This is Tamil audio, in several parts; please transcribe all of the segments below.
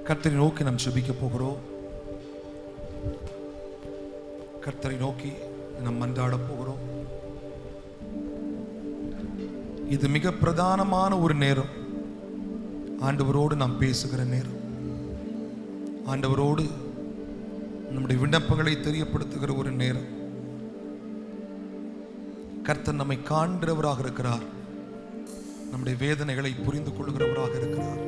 கர்த்தரை நோக்கி நாம் ஜெபிக்க போகிறோம். கர்த்தரை நோக்கி நாம் மன்றாட போகிறோம். இது மிக பிரதானமான ஒரு நேரம். ஆண்டவரோடு நாம் பேசுகிற நேரம். ஆண்டவரோடு நம்முடைய விண்ணப்பங்களை தெரியப்படுத்துகிற ஒரு நேரம். கர்த்தர் நம்மை காண்கிறவராக இருக்கிறார். நம்முடைய வேதனைகளை புரிந்து கொள்கிறவராக இருக்கிறார்.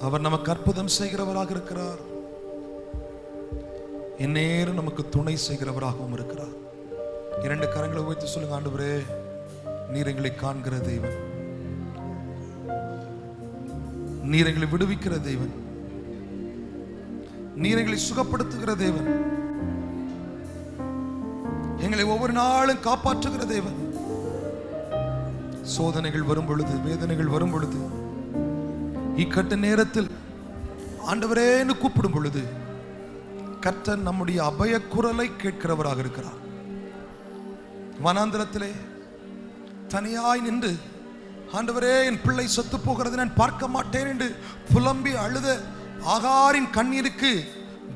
அவர் நமக்கு அற்புதம் செய்கிறவராக இருக்கிறார். எந்நேரம் நமக்கு துணை செய்கிறவராகவும் இருக்கிறார். 2 கரங்களை உயர்த்தி சொல்லுங்க, ஆண்டவரே, நீர் எங்களை காண்கிற தேவன், நீர் எங்களை விடுவிக்கிற தேவன், நீர் எங்களை சுகப்படுத்துகிற தேவன், எங்களை ஒவ்வொரு நாளும் காப்பாற்றுகிற தேவன். சோதனைகள் வரும் பொழுது, வேதனைகள் வரும் பொழுது, இக்கட்ட நேரத்தில் ஆண்டவரேன்னு கூப்பிடும் பொழுது கர்த்தர் நம்முடைய அபய குரலை கேட்கிறவராக இருக்கிறார். வனாந்திரத்திலே தனியாய் நின்று, ஆண்டவரே, என் பிள்ளை செத்து போகிறது நான் பார்க்க மாட்டேன் என்று புலம்பி அழுத ஆகாரின் கண்ணீருக்கு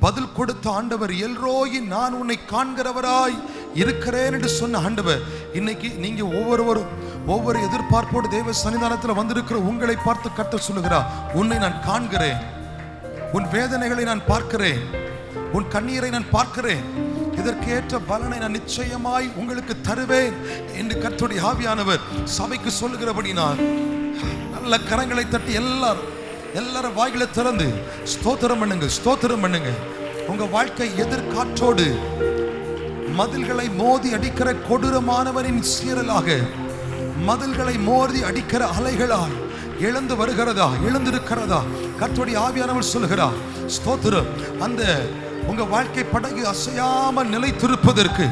பதில் கொடுத்த ஆண்டவர், எல்ரோயி, நான் உன்னை காண்கிறவராய் இருக்கிறேன் என்று சொன்ன ஆண்டவர், இன்னைக்கு நீங்க ஒவ்வொருவரும் ஒவ்வொரு எதிர்பார்ப்போடு தேவ சன்னிதானத்தில் வந்திருக்கிற உங்களை பார்த்து கர்த்தர் சொல்லுகிறார், உன்னை நான் காண்கிறேன், உன் வேதனைகளை நான் பார்க்கிறேன், உன் கண்ணீரை நான் பார்க்கிறேன், இதற்கேற்ற பலனை நான் நிச்சயமாய் உங்களுக்கு தருவேன் என்று கர்த்தருடைய ஆவியானவர் சபைக்கு சொல்லுகிறபடி நான் நல்ல கரங்களை தட்டி எல்லாரும் வாய்களை திறந்து ஸ்தோத்திரம் பண்ணுங்க, ஸ்தோத்திரம் பண்ணுங்க. உங்க வாழ்க்கை எதிர்காற்றோடு மதில்களை மோதி அடிக்கிற கொடூரமானவனின் சீரலாக, மதில்களை மோதி அடிக்கிற அலைகளாய் எழுந்து வருகிறதா, எழுந்திருக்கிறதா? கர்த்தருடைய ஆவியானவர் சொல்லுகிறார், ஸ்தோத்திரம். அந்த உங்க வாழ்க்கை படகு அசையாமல் நிலைத்திருப்பதற்கு,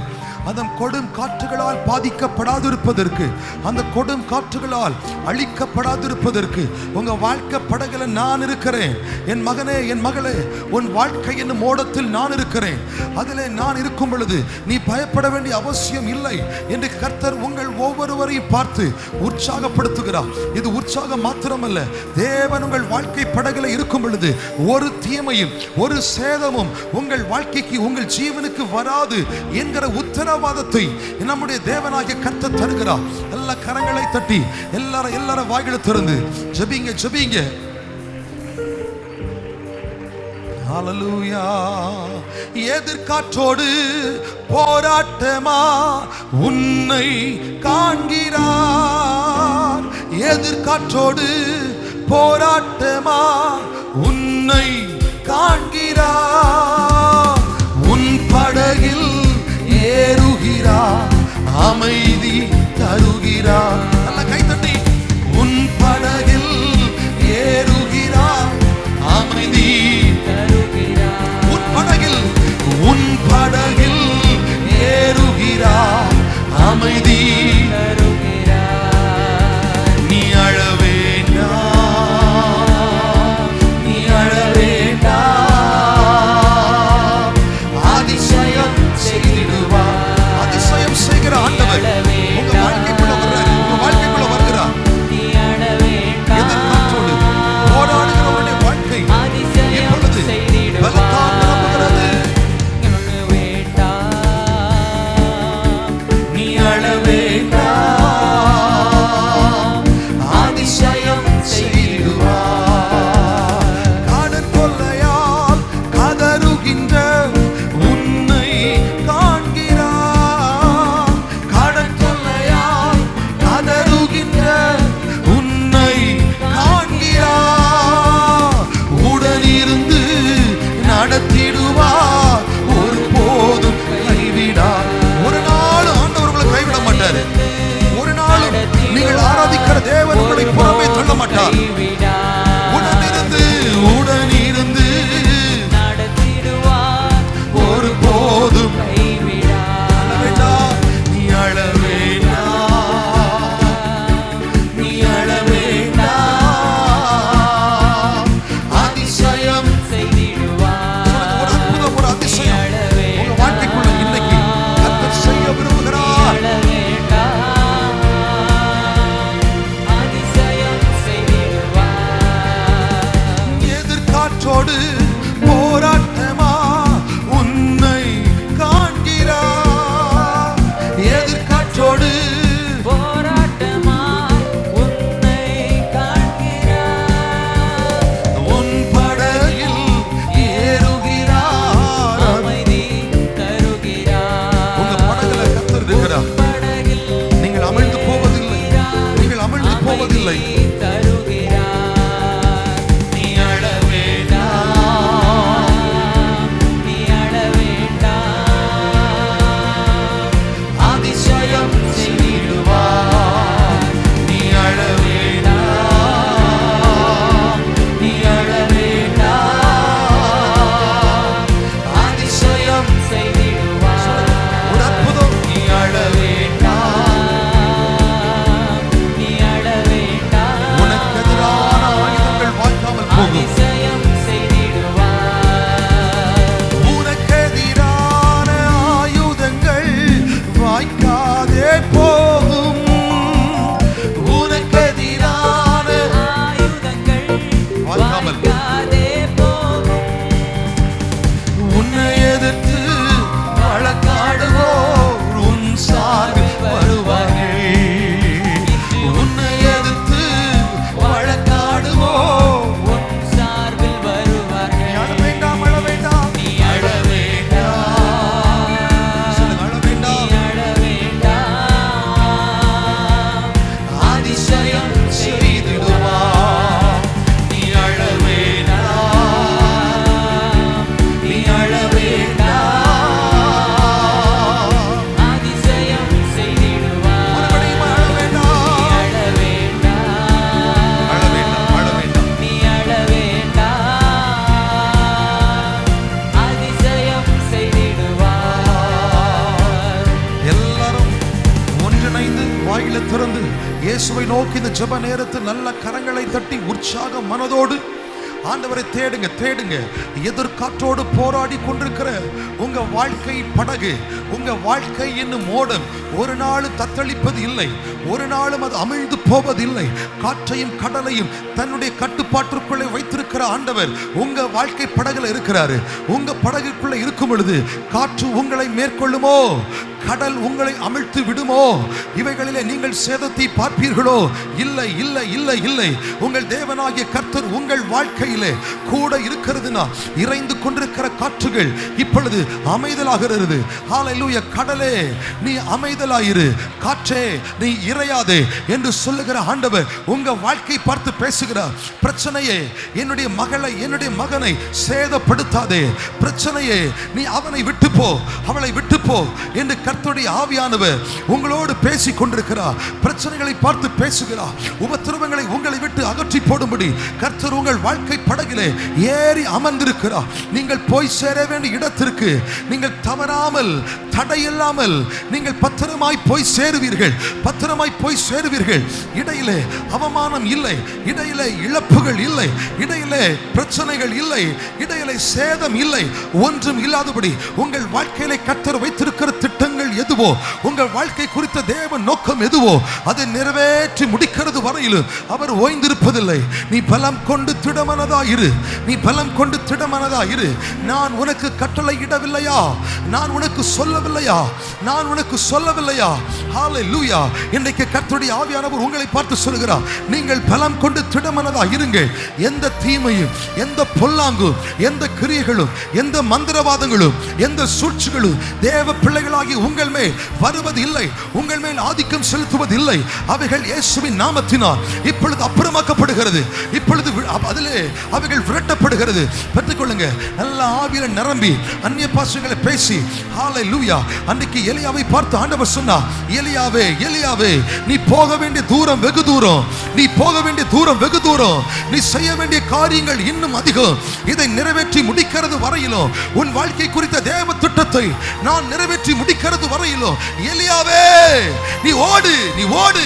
அதன் கொடும் காற்றுகளால் பாதிக்கப்படாதிருப்பதற்கு, அந்த கொடும் காற்றுகளால் அழிக்கப்படாதிருப்பதற்கு உங்க வாழ்க்கை படகுல நான் இருக்கிறேன். என் மகனே, என் மகளே, உன் வாழ்க்கை என்னும் ஓடத்தில் நான் இருக்கிறேன். அதிலே நான் இருக்கும் பொழுது நீ பயப்பட வேண்டிய அவசியம் இல்லை என்று கர்த்தர் உங்கள் ஒவ்வொருவரையும் பார்த்து உற்சாகப்படுத்துகிறார். இது உற்சாகம் மாத்திரமல்ல, தேவன் உங்கள் வாழ்க்கை படகுல இருக்கும் பொழுது ஒரு தீமையும் ஒரு சேதமும் உங்கள் வாழ்க்கைக்கு, உங்கள் ஜீவனுக்கு வராது என்கிற உத்தரவாதத்தை நம்முடைய தேவனாகிய கர்த்தர் தருகிறார். எல்லா கரங்களை தட்டி எல்லாரும் வாய்களை திறந்து ஜெபிங்க, ஜெபிங்க. ஹல்லேலூயா. எதிர்காற்றோடு போராட்டமா உன்னை காண்கிறார். எதிர்காற்றோடு போராட்டமா உன்னை காண்கிறார். உன் படகில் ஏறுகிறார், அமைதி தருகிறார். நல்ல கைத்தட்டி, உன் படகில் ஏறுகிறார், அமைதி தருகிறார். உன் படகில் ஏறுகிறார், அமைதி தருகிறார். நீ அழ வேண்டாம், எதிர்காற்றோடு போராட்டமா உன்னை காண்கிறார். எதிர்காற்றோடு போராட்டமா உன்னை காண்கிறார். உன் படகில் ஏறுகிறார், அமைதி தருகிறார். உங்க படகுல கர்த்தர் இருக்கிறார். நீங்கள் அமிழ்ந்து போவதில்லை, நீங்கள் அமிழ்ந்து போவதில்லை. திறந்து இயேசுவை நோக்கி இந்த ஜெப நேரத்தில் நல்ல கரங்களை தட்டி உற்சாக மனதோடு ஆண்டவரை தேடுங்க, தேடுங்க. எதிர்காற்றோடு போராடி கொண்டிருக்கிற உங்க வாழ்க்கை படகு, உங்க வாழ்க்கை என்னும் மோடம் ஒரு நாள் தத்தளிப்பது இல்லை, ஒரு நாளும் அது அமிழ்ந்து போவதில்லை. காற்றையும் கடலையும் தன்னுடைய கட்டுப்பாட்டிற்குள்ளே வைத்திருக்கிற ஆண்டவர் உங்க வாழ்க்கை படகுல இருக்கிறாரு. உங்க படகுக்குள்ள இருக்கும் பொழுது காற்று உங்களை மேற்கொள்ளுமோ, கடல் உங்களை அமிழ்த்து விடுமோ, இவைகளிலே நீங்கள் சேதத்தை பார்ப்பீர்களோ? இல்லை, இல்லை, இல்லை, இல்லை. உங்கள் தேவனாகிய கர்த்தர் உங்கள் வாழ்க்கையிலே கூட இருக்கிறதுனா இறைந்து கொண்டிருக்கிற காற்றுகள் இப்பொழுது அமைதலாகிறது. ஹல்லேலூயா. கடலே நீ அமைதலாயிரு, காற்றே நீ இறையாதே என்று சொல்லுகிற ஆண்டவர் உங்க வாழ்க்கை பார்த்து பேசுகிறார். பிரச்சனையே என்னுடைய மகளை, என்னுடைய மகனை சேதப்படுத்தாதே. பிரச்சனையே நீ அவனை விட்டு போ, அவளை விட்டு போ என்று கர்த்தருடைய ஆவியானவர் உங்களோடு பேசி கொண்டிருக்கிறார். பிரச்சனைகளை பார்த்து பேசுகிறார். உபத்திரவங்களை உங்களை விட்டு அகற்றி போடும்படி கர்த்தர் உங்கள் வாழ்க்கை படகிலே ஏறி அமர்ந்திருக்கிறார். நீங்கள் போய் சேர வேண்டிய இடத்திற்கு நீங்கள் தவறாமல், தடையில்லாமல் நீங்கள் பத்திரமாய் போய் சேருவீர்கள், பத்திரமாய் போய் சேருவீர்கள். இடையிலே அவமானம் இல்லை, இடையிலே இழப்புகள் இல்லை, இடையிலே பிரச்சனைகள் இல்லை, இடையிலே சேதம் இல்லை. ஒன்றும் இல்லாதபடி உங்கள் வாழ்க்கையிலே கர்த்தர் வைத்திருக்கிற திட்டங்கள் எதுவோ, உங்கள் வாழ்க்கை குறித்த தேவ நோக்கம் எதுவோ அதை நிறைவேற்றி முடிக்கிறது வரையிலும் அவர் ஓய்ந்திருப்பதில்லை. நீ பலம் கொண்டு திடமனதாயிரு, நீ பலம் கொண்டு திடமனதாயிரு. நான் உனக்கு கட்டளை இடவில்லையா? நான் உனக்கு சொல்லவில்லையா? நான் உனக்கு சொல்லவில்லையா? ஹல்லேலூயா. இன்றைக்கு கர்த்தருடைய ஆவியானவர் உங்களை பார்த்து சொல்கிறார், நீங்கள் பலம் கொண்டு திடமனதாயிருங்கள். எந்த தீமையும், எந்த பொல்லாங்கும், எந்த கிரியைகளும், எந்த மந்திரவாதங்களும், எந்த சூழ்ச்சிகளும் தேவ பிள்ளைகளாகி உங்கள் மேல் வருவது இல்லை, உங்கள் மேல் ஆதிக்கம் செலுத்துவது இல்லை. அவைகள் இயேசுவின் நாமத்தினால் இப்பொழுது அப்புறமாக்கப்படுகிறது. இப்பொழுது அதிலே அவைகள் விரட்டப்படுகிறது. பெற்றுக்கொள்ளுங்க. நல்ல ஆவியில நிரம்பி அந்நிய பாஷைகளை பேசி ஹல்லேலூயா. அன்றைக்கு எலியாவை பார்த்து ஆண்டவர் சொன்னார், எலியாவே, எலியாவே, நீ போக வேண்டிய தூரம் வெகு தூரம், நீ போக வேண்டிய தூரம் வெகு தூரம், நீ செய்ய வேண்டிய காரியங்கள் இன்னும் அதிகம். இதை நிறைவேற்றி முடிக்கிறது வரையிலும், உன் வாழ்க்கை குறித்த தேவ திட்டத்தை நான் நிறைவேற்றி முடிக்கிறது வரையிலும், எலியாவே நீ ஓடு, நீ ஓடு.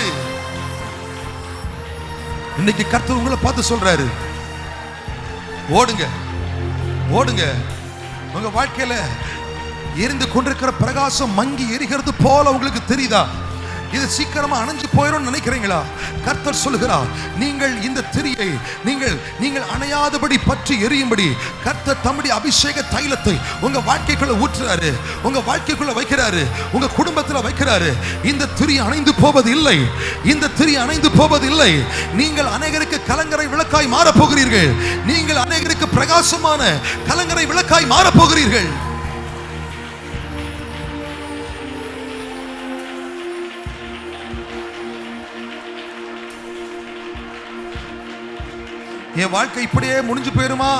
இன்னைக்கு கர்த்தர் உங்களை பார்த்து சொல்றாரு, ஓடுங்க, ஓடுங்க. உங்க வாழ்க்கையில எரிந்து கொண்டிருக்கிற பிரகாசம் மங்கி எரிகிறது போல உங்களுக்கு தெரியுதா? இது சீக்கிரமா அணைஞ்சு போயிடும் நினைக்கிறீங்களா? கர்த்தர் சொல்லுகிறார், நீங்கள் இந்த திரியை நீங்கள் அணையாதபடி பற்றி எரியும்படி கர்த்தர் தம்முடைய அபிஷேக தைலத்தை உங்க வாழ்க்கைக்குள்ள ஊற்றுறாரு, உங்க வாழ்க்கைக்குள்ள வைக்கிறாரு, உங்க குடும்பத்துல வைக்கிறாரு. இந்த திரி அணைந்து போவது இல்லை, இந்த திரி அணைந்து போவது இல்லை. நீங்கள் அநேகருக்கு கலங்கரை விளக்காய் மாற போகிறீர்கள். நீங்கள் அநேகருக்கு பிரகாசமான கலங்கரை விளக்காய் மாற போகிறீர்கள். என் வாழ்க்கை இப்படியே முடிஞ்சு போயிருமா?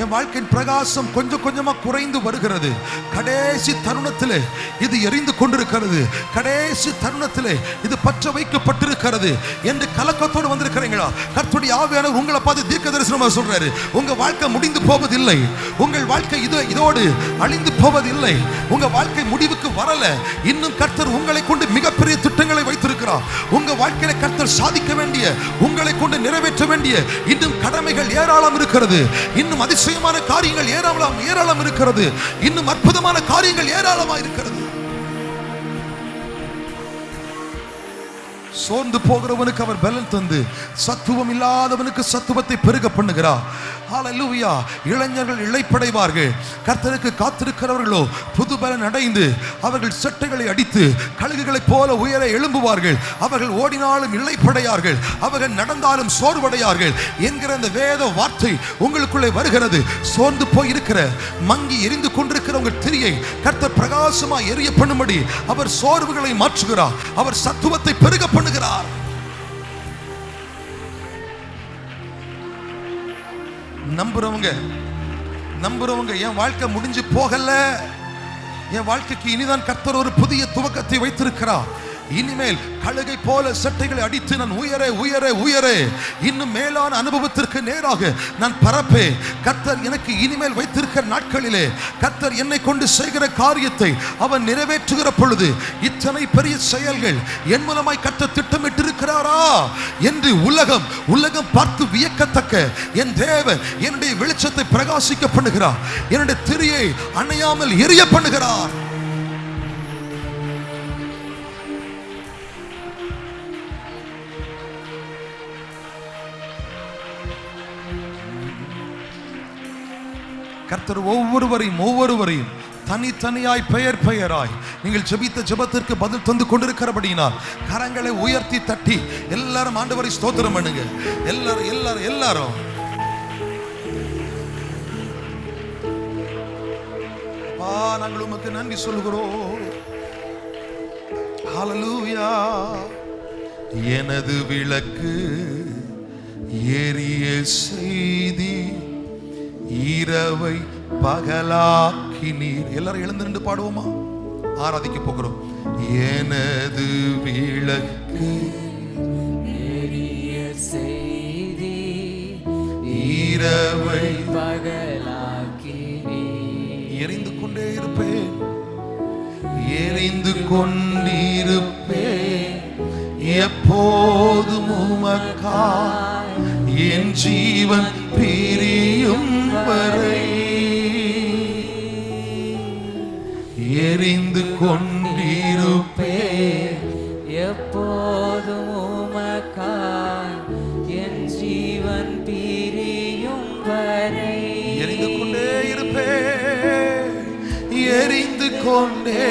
என் வாழ்க்கையின் பிரகாசம் கொஞ்சம் கொஞ்சமா குறைந்து வருகிறது. கடைசி தருணத்திலே இது எரிந்து கொண்டிருக்கிறது, கடைசி தருணத்திலே இது பற்ற வைக்கப்பட்டிருக்கிறது என்று கலக்கத்தோடு வந்திருக்கிறீங்களா? கர்த்தருடைய ஆவியானவர் உங்களை பார்த்து தீர்க்க தரிசனமா சொல்றாரு, உங்க வாழ்க்கை முடிந்து போவதில்லை, உங்கள் வாழ்க்கை இதோடு அழிந்து போவதில்லை, உங்க வாழ்க்கை முடிவுக்கு வரல. இன்னும் கர்த்தர் உங்களை கொண்டு மிகப்பெரிய திட்டங்களை வைத்திருக்கிறார். உங்க வாழ்க்கையில கர்த்தர் சாதிக்க வேண்டிய, உங்களை கொண்டு நிறைவேற்ற வேண்டிய இன்னும் கடமைகள் ஏராளம் இருக்கிறது. இன்னும் அதிசயமான காரியங்கள் ஏராளம் இருக்கிறது. இன்னும் அற்புதமான காரியங்கள் ஏராளமா இருக்கிறது. சோர்ந்து போகிறவனுக்கு அவர் பலன் தந்து சத்துவம் இல்லாதவனுக்கு சத்துவத்தை பெருக பண்ணுகிறார். ஹல்லேலூயா. இளைஞர்கள் இளைப்படைவார்கள். கர்த்தருக்கு காத்திருக்கிறவர்களோ புது பலன் அடைந்து அவர்கள் செட்டைகளை அடித்து கழுகுகளைப் போல உயர எழும்புவார்கள். அவர்கள் ஓடினாலும் இளைப்படையார்கள், அவர்கள் நடந்தாலும் சோர்வடையார்கள் என்கிற அந்த வேத வார்த்தை உங்களுக்குள்ளே வருகிறது. சோர்ந்து போய் இருக்கிற, மங்கி எரிந்து கொண்டிருக்கிற உங்கள் திரியை கர்த்தர் பிரகாசமா எரிய பண்ணும்படி அவர் சோர்வுகளை மாற்றுகிறார். அவர் சத்துவத்தை பெருக பண்ணுகிறார். நம்புறவங்க என் வாழ்க்கை முடிஞ்சு போகல, என் வாழ்க்கைக்கு இனிதான் கர்த்தர் ஒரு புதிய துவக்கத்தை வைத்திருக்கிறார். இனிமேல் கழுகை போல சட்டைகளை அடித்து நான் உயரே இன்னும் மேலான அனுபவத்திற்கு நேராக நான் பரப்பே. கர்த்தர் எனக்கு இனிமேல் வைத்திருக்கிற நாட்களிலே கர்த்தர் என்னை கொண்டு செய்கிற காரியத்தை அவன் நிறைவேற்றுகிற பொழுது இத்தனை பெரிய செயல்கள் என் மூலமாய் கர்த்தர் திட்டமிட்டு இருக்கிறாரா என்று உலகம் பார்த்து வியக்கத்தக்க என் தேவன் என்னுடைய வெளிச்சத்தை பிரகாசிக்க பண்ணுகிறார். என்னுடைய திரியை அணையாமல் எரிய பண்ணுகிறார். கர்த்தர் ஒவ்வொருவரையும் தனித்தனியாய் பெயராய் நீங்கள் ஜெபித்த ஜெபத்திற்கு பதில் தந்து கொண்டிருக்கிறபடியினால் கரங்களை உயர்த்தி தட்டி எல்லாரும் ஆண்டவரை ஸ்தோத்திரம் பண்ணுங்க. எல்லாரும் நாங்கள் உமக்கு நன்றி சொல்கிறோம். ஹல்லேலூயா. எனது விளக்கு எரிய செய்தி இரவை பகலாக்கி நீர். எல்லாரும் எழுந்து நின்று பாடுவோமா? ஆராதிக்க போகிறோம். எனது விளக்கு எரிய செய்தி இரவை பகலாக்கி நீர். எரிந்து கொண்டே இருப்பேன், எரிந்து கொண்டிருப்பேன் எப்போதும் உமக்காய் என் ஜீவன் பிரியும் வரை. எரிந்து கொண்டிருப்பேன் எப்போதும் உமக்காய் என் ஜீவன் பிரியும் வரை. எரிந்து கொண்டே இருப்பேன், எரிந்து கொண்டே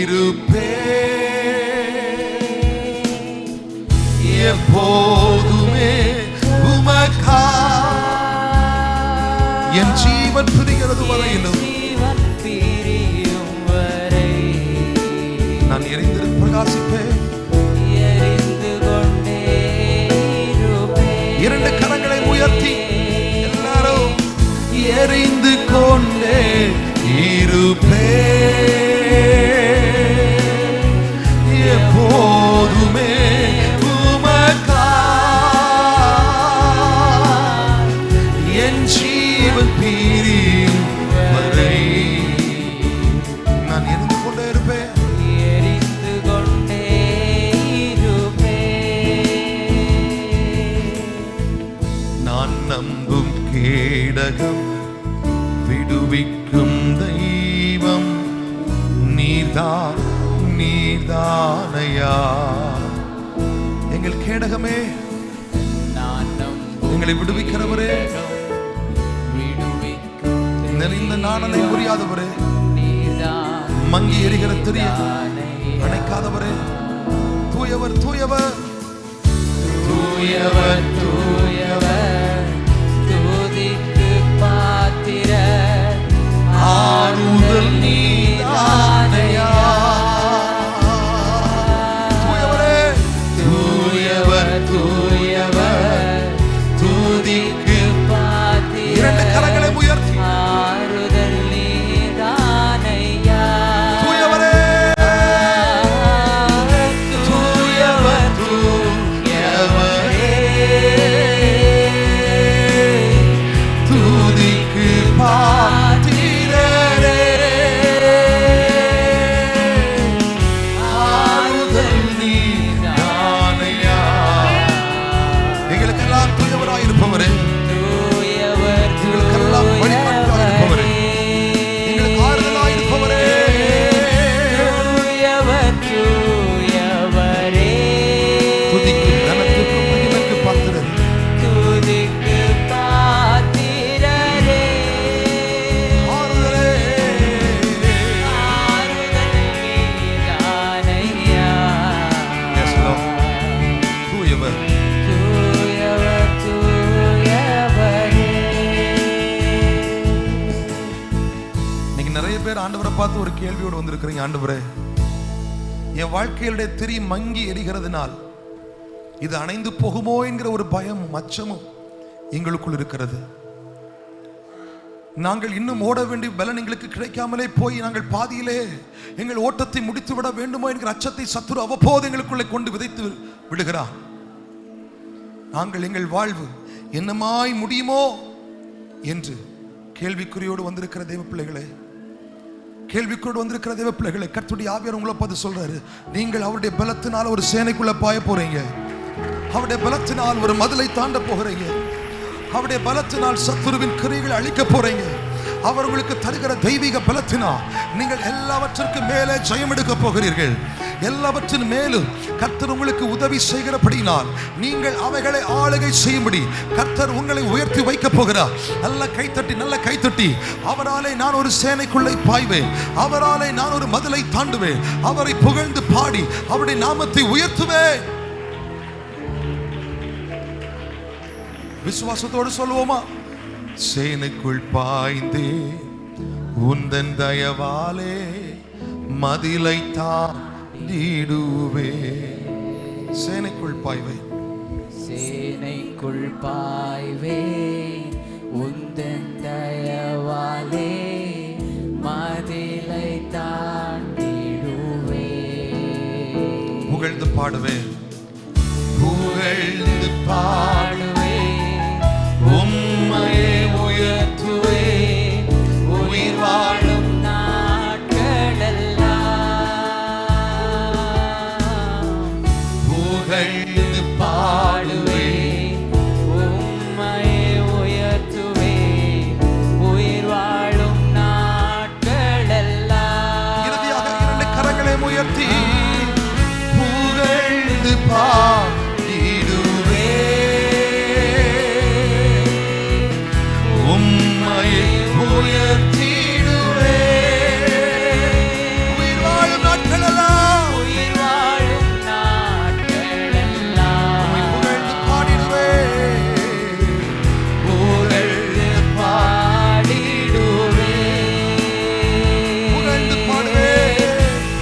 இருப்பேன் எப்போதுமே உமக்காய் என் ஜீவன் பிரிகிறது வரையிலும். நான் எரிந்து பிரகாசிப்பேன். இரண்டு கரங்களை உயர்த்தி எல்லாரும் எரிந்து கொண்டே இருப்பேன் எப்போதுமே உமக்காய் என் ஜீவன் பிரியும் வரை. நான் எரிந்து கொண்டே இருப்பேன். நம்பும் கேடகம் விடுவிக்கும் தெய்வம் நீர்தான் நீதானையா. எங்கள் கேடகமே, எங்களை விடுவிக்கிறவரே, நெறிந்த நாணலை புரியாதவரே, மங்கி எரிகிற திரிய அணைக்காதவரே, தூயவர் தூயவர் தூயவர் தூயவர், துதிக்கு பாத்திர ஆறுதல் நீதானையா. தூயவரே, தூயவர் தூயவர், துதிக்கு பாத்திர இரண்டு கரங்களை உயர்த்தி ஆறுதல் நீதானையா. தூயவரே, தூயவர் தூயவரே, துதிக்கு பாத்திரரே, ஆறுதல் நீதானையா. எங்களுக்கெல்லாம் தூயவராயிருப்பவரே, தூயவர் எங்களுக்கெல்லாம் வழிகாட்டியாயிருப்பவரே, எங்களுக்கு ஆறுதலாயிருப்பவரே, தூயவர் தூயவரே, துதிக்கு கனத்துக்கும் மகிமைக்கு பாத்திரரே, துதிக்கு பாத்திரரே, ஆறுதலே, ஆறுதல் நீதானையா. Yes, Lord. தூயவர். தூயவர் தூயவரே. இன்னைக்கு நிறைய பேர் ஆண்டவரை பார்த்து ஒரு கேள்வியோடு வந்திருக்கிறீங்க. ஆண்டவரே, என் வாழ்க்கையுடைய திரி மங்கி எரிகிறதுனால் இது அணைந்து போகுமோ என்கிற ஒரு பயமும் அச்சமும் எங்களுக்குள் இருக்கிறது. நாங்கள் இன்னும் ஓட வேண்டிய பலன் எங்களுக்கு கிடைக்காமலே போய் நாங்கள் பாதியிலே எங்கள் ஓட்டத்தை முடித்து விட வேண்டுமோ என்கிற அச்சத்தை சத்துரு அவ்வப்போது எங்களுக்குள்ளே கொண்டு விதைத்து விடுகிறான். நாங்கள் எங்கள் வாழ்வு என்னமாய் முடியுமோ என்று கேள்விக்குறியோடு வந்திருக்கிற தெய்வ பிள்ளைகளே, கேள்விக்குறியோடு வந்திருக்கிற தெய்வ பிள்ளைகளை கர்த்தருடைய ஆவியார் உங்களை பார்த்து சொல்றாரு, நீங்கள் அவருடைய பலத்தினால் ஒரு சேனைக்குள்ள பாய போறீங்க. அவருடைய பலத்தினால் ஒரு மதிலை தாண்ட போகிறீங்க. அவருடைய பலத்தினால் சத்துருவின் கிரியைகளை அழிக்க போறீங்க. அவர் உங்களுக்கு தருகிற தெய்வீக பலத்தினால் நீங்கள் எல்லாவற்றிற்கும் மேலே ஜெயம் எடுக்க போகிறீர்கள். எல்லாவற்றின் மேலும் கர்த்தர் உங்களுக்கு உதவி செய்கிறபடினால் நீங்கள் அவைகளை ஆளுகை செய்யும்படி கர்த்தர் உங்களை உயர்த்தி வைக்க போகிறார். நல்ல கைத்தட்டி அவராலே நான் ஒரு சேனைக்குள்ளே பாய்வேன், அவராலே நான் ஒரு மதிலை தாண்டுவேன், அவரை புகழ்ந்து பாடி அவருடைய நாமத்தை உயர்த்துவேன். விசுவாசத்தோடு சொல்லுவோமா? சேனைக்குள் பாய்ந்தே உந்தன் தயவாலே மதிலை தாண்டிடுவே. சேனைக்குள் பாய்வேன், சேனைக்குள் பாய்வே, உந்தன் தயவாலே மதிலை தாண்டிடுவே. புகழ்ந்து பாடுவேன், புகழ்ந்து பாடுவேன், உம்மையே உயர்த்துவே, உயிர் வாழும் நாட்களெல்லாம் புகழ்ந்து பாடுவேன், உம்மையே உயர்த்துவே, உயிர் வாழும் நாட்களெல்லாம். இறுதியாக இரண்டு கரங்களை உயர்த்தி புகழ்ந்து பாடிடுவே, உம்மையை உயர்த்திடுவே, உயிர் வாழும் நாட்களெல்லாம் உயிர் வாழும் நாட்களெல்லாம் உம்மை புகழ்ந்து பாடிடுவே, புகழ்ந்து பாடிடுவே, புகழ்ந்து பாடுவே,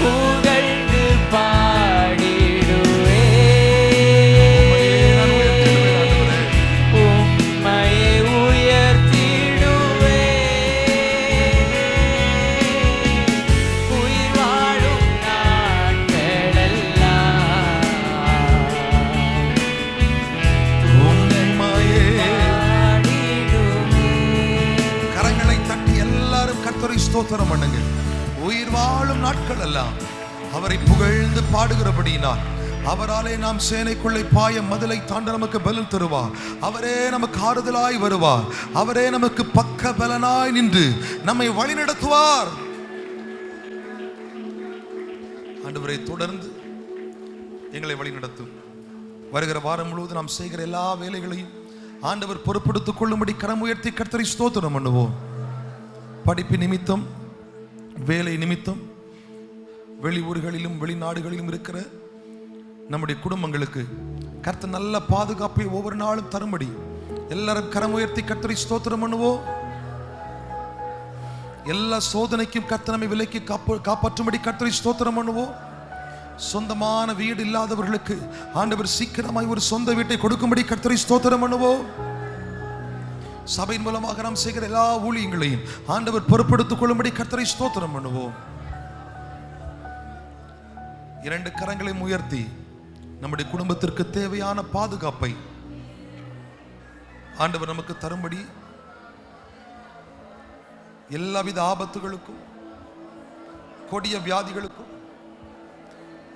புகழ்ந்து பாடிடுவே, உம்மையே உயர்த்திடுவே, உயிர் வாழும் நாட்களெல்லாம் உம்மையே. பாடிடுவே. கரங்களை தட்டி எல்லாரும் கர்த்தரை ஸ்தோத்திரம் பண்ணுங்க. உயிர் வாழும் நாட்கள் எல்லாம் அவரை புகழ்ந்து பாடுகிறபடியினால் அவராலே நாம் சேனைக்குள்ளே பாய மதிலை தாண்ட நமக்கு பலன் தருவார். அவரே நமக்கு ஆறுதலாய் வருவார். அவரே நமக்கு பக்க பலனாய் நின்று நம்மை வழிநடத்துவார். ஆண்டவரை தொடர்ந்து எங்களை வழிநடத்தும். வருகிற வாரம் முழுவதும் நாம் செய்கிற எல்லா வேலைகளையும் ஆண்டவர் பொறுப்படுத்திக் கொள்ளும்படி கரம் உயர்த்தி கர்த்தரை ஸ்தோத்திரம் பண்ணுவோம். படிப்பு நிமித்தம், வேலை நிமித்தம் வெளி ஊர்களிலும் வெளிநாடுகளிலும் இருக்கிற நம்முடைய குடும்பங்களுக்கு கர்த்தர் நல்ல பாதுகாப்பை ஒவ்வொரு நாளும் தரும்படி எல்லாரும் கரம் உயர்த்தி கர்த்தரை ஸ்தோத்திரம் பண்ணுவோம். எல்லா சோதனைக்கும் கர்த்தர் நம்மை விலக்கி காப்பாற்றும்படி கர்த்தரை ஸ்தோத்திரம் பண்ணுவோம். சொந்தமான வீடு இல்லாதவர்களுக்கு ஆண்டவர் சீக்கிரமாய் ஒரு சொந்த வீட்டை கொடுக்கும்படி கர்த்தரை ஸ்தோத்திரம் பண்ணுவோம். சபையின் மூலமாக நாம் செய்கிற எல்லா ஊழியங்களையும் ஆண்டவர் பொறுப்படுத்திக் கொள்ளும்படி கர்த்தரை ஸ்தோத்திரம் பண்ணுவோம். இரண்டு கரங்களையும் உயர்த்தி நம்முடைய குடும்பத்திற்கு தேவையான பாதுகாப்பை ஆண்டவர் நமக்கு தரும்படி எல்லாவித ஆபத்துகளுக்கும், கொடிய வியாதிகளுக்கும்,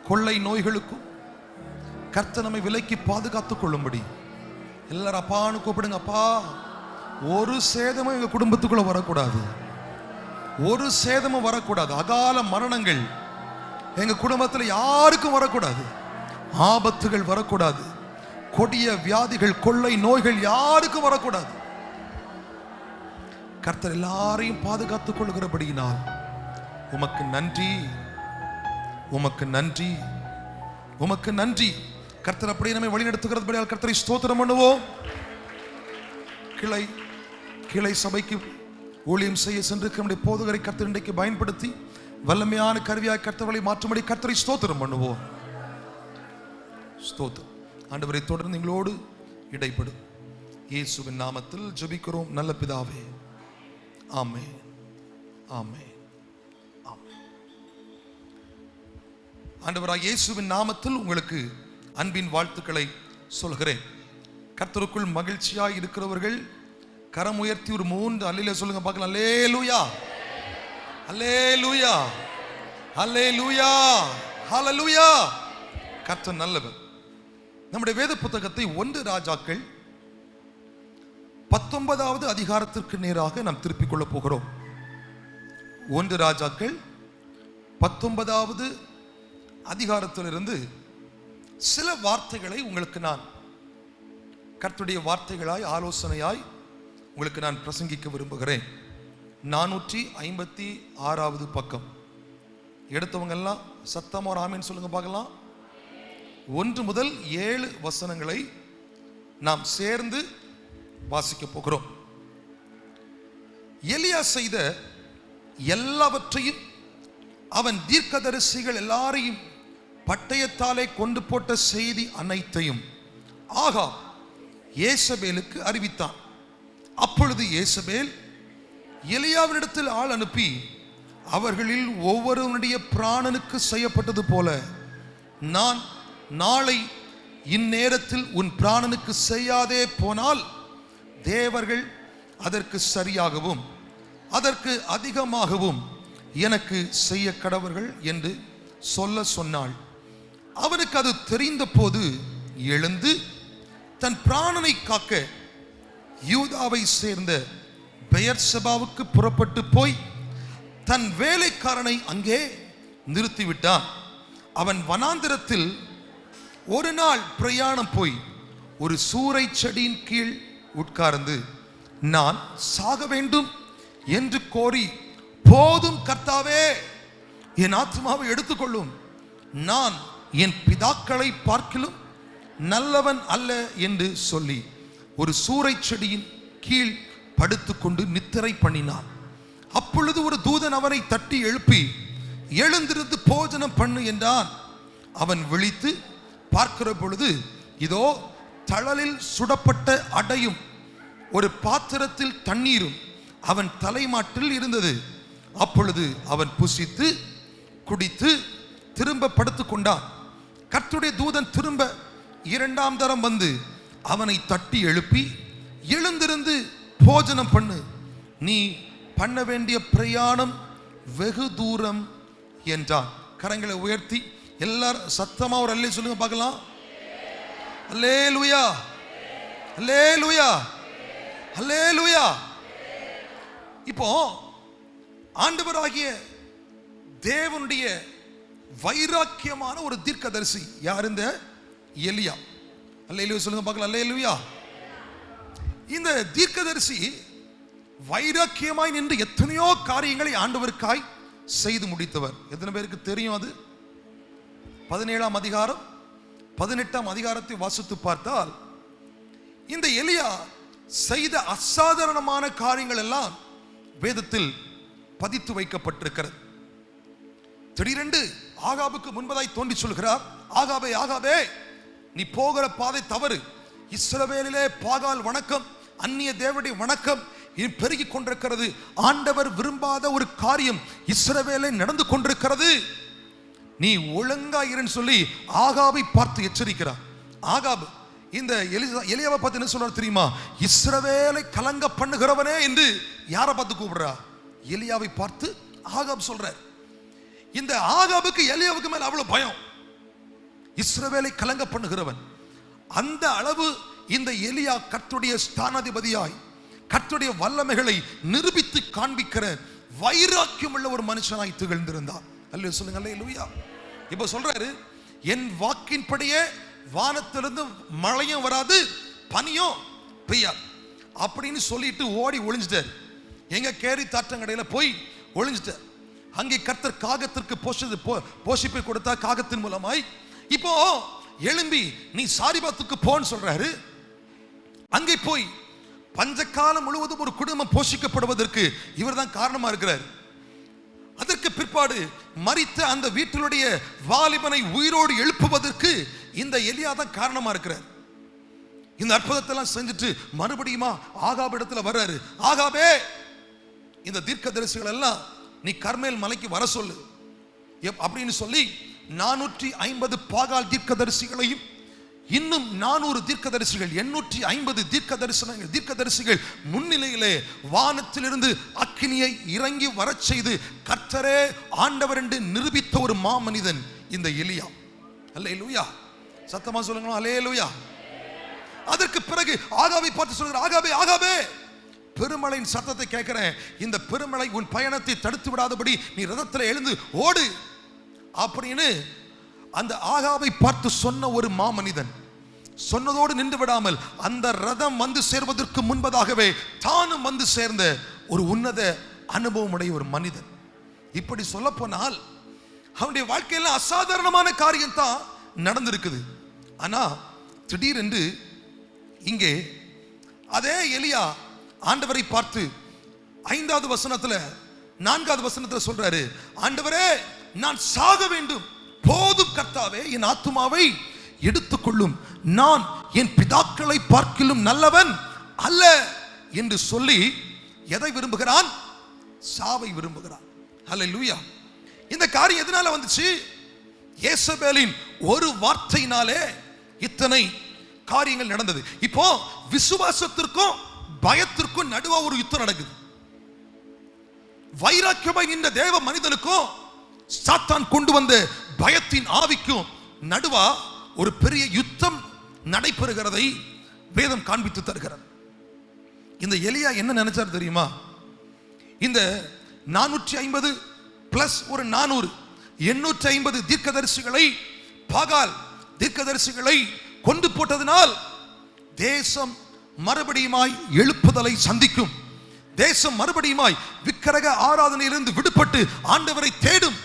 கொள்ளை நோய்களுக்கும் கர்த்தர் நம்மை விலக்கி பாதுகாத்துக் கொள்ளும்படி எல்லாரும் அப்பான்னு கூப்பிடுங்க. அப்பா, ஒரு சேதமும் எங்க குடும்பத்துக்குள்ள வரக்கூடாது, ஒரு சேதமும் வரக்கூடாது. அகால மரணங்கள் எங்க குடும்பத்தில் யாருக்கும் வரக்கூடாது, ஆபத்துகள் வரக்கூடாது, கொடிய வியாதிகள், கொள்ளை நோய்கள் யாருக்கும் வரக்கூடாது. கர்த்தர் எல்லாரையும் பாதுகாத்துக் கொள்கிறபடியினால் உமக்கு நன்றி, உமக்கு நன்றி, உமக்கு நன்றி. கர்த்தர் அப்படியே நம்மை வழிநடத்துகிறபடியால் கர்த்தரை ஸ்தோத்திரம் பண்ணுவோம். கிளை சபைக்கு ஊழியம் செய்ய சென்று நம்முடைய போதகரை கர்த்தர் இன்றைக்கு பயன்படுத்தி வல்லமையான கருவியாய் கர்த்தர்களை மாற்றும்படி கர்த்தரை ஸ்தோத்திரம் பண்ணுவோம். ஸ்தோத்திரம். ஆண்டவரை தொடர்ந்து எங்களோடு இடைப்படும். இயேசுவின் நாமத்தில் ஜெபிக்கிறோம் நல்ல பிதாவே. ஆமென், ஆமென், ஆமென். ஆண்டவராகிய இயேசுவின் நாமத்தில் உங்களுக்கு அன்பின் வாழ்த்துக்களை சொல்கிறேன். கர்த்தருக்குள் மகிழ்ச்சியாய் இருக்கிறவர்கள் கரம் உயர்த்தி ஒரு 3 அல்லேலூயா சொல்லுங்க பார்க்கலாம். அல்லேலூயா, அல்லேலூயா, அல்லேலூயா, ஹல்லேலூயா. கர்த்தர் நல்லவர். நம்முடைய வேத புத்தகத்தை 1 ராஜாக்கள் 19வது அதிகாரத்திற்கு நேராக நாம் திருப்பிக் கொள்ள போகிறோம். 1 ராஜாக்கள் 19வது அதிகாரத்திலிருந்து சில வார்த்தைகளை உங்களுக்கு நான் கர்த்தருடைய வார்த்தைகளாய் ஆலோசனையாய் உங்களுக்கு நான் பிரசங்கிக்க விரும்புகிறேன். 456வது பக்கம். எடுத்தவங்க எல்லாம் சத்தமா ஒரு ஆமென் சொல்லுங்க பார்க்கலாம். 1 முதல் 7 வசனங்களை நாம் சேர்ந்து வாசிக்க போகிறோம். எலியா செய்த எல்லாவற்றையும், அவன் தீர்க்கதரிசிகள் எல்லாரையும் பட்டயத்தாலே கொண்டு போட்ட செய்தி அனைத்தையும் ஆகாப் யேசபேலுக்கு அறிவித்தான். அப்பொழுது யேசபேல் எலியாவினிடத்தில் ஆள் அனுப்பி, அவர்களில் ஒவ்வொருவனுடைய பிராணனுக்கு செய்யப்பட்டது போல நான் நாளை இந்நேரத்தில் உன் பிராணனுக்கு செய்யாதே போனால் தேவர்கள் அதற்கு சரியாகவும் அதற்கு அதிகமாகவும் எனக்கு செய்ய கடவர்கள் என்று சொல்ல சொன்னாள். அவனுக்கு அது தெரிந்த போது எழுந்து தன் பிராணனை காக்க யூதாவை சேர்ந்த பெயர்செபாவுக்கு புறப்பட்டு போய் தன் வேலைக்காரனை அங்கே நிறுத்திவிட்டான். அவன் வனாந்திரத்தில் ஒரு நாள் பிரயாணம் போய் ஒரு சூரை செடியின் கீழ் உட்கார்ந்து, நான் சாக வேண்டும் என்று கோரி, போதும் கர்த்தாவே, என் ஆத்மாவை எடுத்துக்கொள்ளும், நான் என் பிதாக்களை பார்க்கிலும் நல்லவன் அல்ல என்று சொல்லி ஒரு சூரை செடியின் கீழ் படுத்துக்கொண்டு நித்திரை பண்ணினான். அப்பொழுது ஒரு தூதன் அவனை தட்டி எழுப்பி, எழுந்திருந்து போஜனம் பண்ணு என்றான். அவன் விழித்து பார்க்கிற பொழுது இதோ தழலில் சுடப்பட்ட அடையும் ஒரு பாத்திரத்தில் தண்ணீரும் அவன் தலைமாட்டில் இருந்தது. அப்பொழுது அவன் புசித்து குடித்து திரும்ப படுத்து கொண்டான். கர்த்தருடைய தூதன் திரும்ப 2ஆம் தரம் வந்து அவனை தட்டி எழுப்பி, எழுந்திருந்து போஜனம் பண்ணு, நீ பண்ண வேண்டிய பிரயாணம் வெகு தூரம் என்றான். கரங்களை உயர்த்தி எல்லாரும் சத்தமா ஒரு அல்லே சொல்லுங்க பார்க்கலாம். அல்லேலூயா, அல்லேலூயா, அல்லேலூயா. இப்போ ஆண்டவராகிய தேவனுடைய வைராக்கியமான ஒரு தீர்க்கதரிசி. யார்? இந்த எலியா. அல்லேலூயா சொல்லுங்க பார்க்கலாம். அல்லேலூயா. இந்த தீர்க்கதரிசி வைராக்கியமாய் நின்று எத்தனையோ காரியங்களை ஆண்டவருக்காய் செய்து முடித்தவர். எத்தனை பேருக்கு தெரியும்? அது 17ஆம் அதிகாரம் 18ஆம் அதிகாரத்தை வாசித்து பார்த்தால் இந்த எலியா செய்த அசாதாரணமான காரியங்கள் எல்லாம் வேதத்தில் பதித்து வைக்கப்பட்டிருக்கிறது. திடீரென்று ஆகாபுக்கு முன்பதாய் தோன்றி சொல்கிறார், ஆகாபே ஆகாபே, நீ போகிற பாதை தவறு. இஸ்ரவேலிலே பாகால் வணக்கம், அந்நிய தேவனுடைய வணக்கம் பெருகி கொண்டிருக்கிறது. ஆண்டவர் விரும்பாத ஒரு காரியம் இஸ்ரவேலே நடந்து கொண்டிருக்கிறது. நீ ஒழுங்கா இருன்னு சொல்லி ஆகாபை பார்த்து எச்சரிக்கிறார். ஆகாப் இந்த எலியாவை பார்த்து என்ன சொல்றார் தெரியுமா? இஸ்ரவேலை கலங்க பண்ணுகிறவனே என்று யாரை பார்த்து கூப்பிடுறா? எலியாவை பார்த்து ஆகாப் சொல்றார். இந்த ஆகாபுக்கு எலியாவுக்கு மேல அவ்வளவு பயம். இஸ்ரவேலை கலங்க பண்ணுகிறவன். அந்த அளவு இந்த எலியா கர்த்தருடைய ஸ்தானாதிபதியாய் கர்த்தருடைய வல்லமைகளை நிரூபித்து காண்பிக்கிற வைராக்கியம் உள்ள ஒரு மனுஷனாய் திகழ்ந்திருந்தார். அல்லேலூயா சொல்லுங்க. அல்லேலூயா. இப்ப சொல்றாரு, என் வாக்கின்படியே வானத்திலிருந்து மழையும் வராது பனியும் பெய்யாது அப்படின்னு சொல்லிட்டு ஓடி ஒளிஞ்சிட்டார். எங்க கேரி தாற்றங்கடையில போய் ஒளிஞ்சிட்டார். அங்கே கர்த்தர் காகத்திற்கு போஷிப்பை கொடுத்தா காகத்தின் மூலமாய். இப்போ எழும்பி நீ சாரிபாத்துக்கு போன்னு சொல்றாரு. அங்கே போய் பஞ்சகாலம் முழுவதும் ஒரு குடும்பம் போஷிக்கப்படுவதற்கு இவர் தான் காரணமா இருக்கிறார். அதற்கு பிற்பாடு மரித்த அந்த வீட்டிலுடைய வாலிபனை உயிரோடு எழுப்புவதற்கு இந்த எலியா தான் காரணமா இருக்கிறார். இந்த அற்புதத்தை எல்லாம் செஞ்சுட்டு மறுபடியுமா ஆகாப் இடத்துல வர்றாரு. ஆகாபே, இந்த தீர்க்கதரிசிகள் எல்லாம் நீ கர்மேல் மலைக்கு வர சொல்லு அப்படின்னு சொல்லி 450 பாகால் தீர்க்கதரிசிகளையும் இன்னும் 400 தீர்க்கதரிசிகள் 850 தீர்க்கதரிசிகள் முன்னிலையிலே வானத்திலிருந்து அக்கினியை இறங்கி வரச் செய்து கர்த்தரே ஆண்டவர் என்று நிரூபித்த ஒரு மாமனிதன் இந்த எலியா. அல்லேலூயா. சத்தமா சொல்லுங்க. அல்லேலூயா. அதற்கு பிறகு ஆகாபை பார்த்து சொல்கிறார், ஆகாபே ஆகாபே, பெருமழையின் சத்தத்தை கேட்கிறேன். இந்த பெருமழை உன் பயணத்தை தடுத்து விடாதபடி நீ ரதத்தில் எழுந்து ஓடு அப்படின்னு அந்த ஆகாபை பார்த்து சொன்ன ஒரு மாமனிதன். சொன்னதோடு நின்று விடாமல் அந்த ரதம் வந்து சேர்வதற்கு முன்பதாகவே தானும் வந்து சேர்ந்த ஒரு உன்னத அனுபவம் உடைய ஒரு மனிதன். இப்படி சொல்ல போனால் அவனுடைய வாழ்க்கையில அசாதாரணமான காரியம் தான் நடந்திருக்குது. ஆனா திடீரென்று இங்கே அதே எலியா ஆண்டவரை பார்த்து 5வது வசனத்துல 4வது வசனத்துல சொல்றாரு, ஆண்டவரே நான் சாக வேண்டும், போதும் கர்த்தாவே, என் ஆத்துமாவை எடுத்துக்கொள்ளும், நான் என் பிதாக்களை பார்க்கிலும் நல்லவன் அல்ல என்று சொல்லி எதை விரும்புகிறான்? சாவை விரும்புகிறான். அல்லேலூயா. இந்த காரியம் எதனால வந்துச்சு? யேசபேலின் ஒரு வார்த்தையினாலே இத்தனை காரியங்கள் நடந்தது. இப்போ விசுவாசத்திற்கும் பயத்திற்கும் நடுவா ஒரு யுத்தம் நடக்குது. வைராக்கியமாய் நின்ற தேவ மனிதனுக்கும் சாத்தான் கொண்டு வந்த பயத்தின் ஆவிக்கும் நடுவா ஒரு பெரிய யுத்தம் நடைபெறுகிறதை வேதம் காண்பித்து தருகிறது. இந்த எலியா என்ன நினைச்சார் தெரியுமா? இந்த 450 பிளஸ் ஒரு 400 850 தீர்க்கதரிசிகளை பாகால் தீர்க்கதரிசிகளை கொண்டு போட்டதனால் தேசம் மறுபடியுமாய் எழுப்புதலை சந்திக்கும். தேசம் மறுபடியுமாய் விக்கிரக ஆராதனையிலிருந்து விடுபட்டு ஆண்டவரை தேடும்.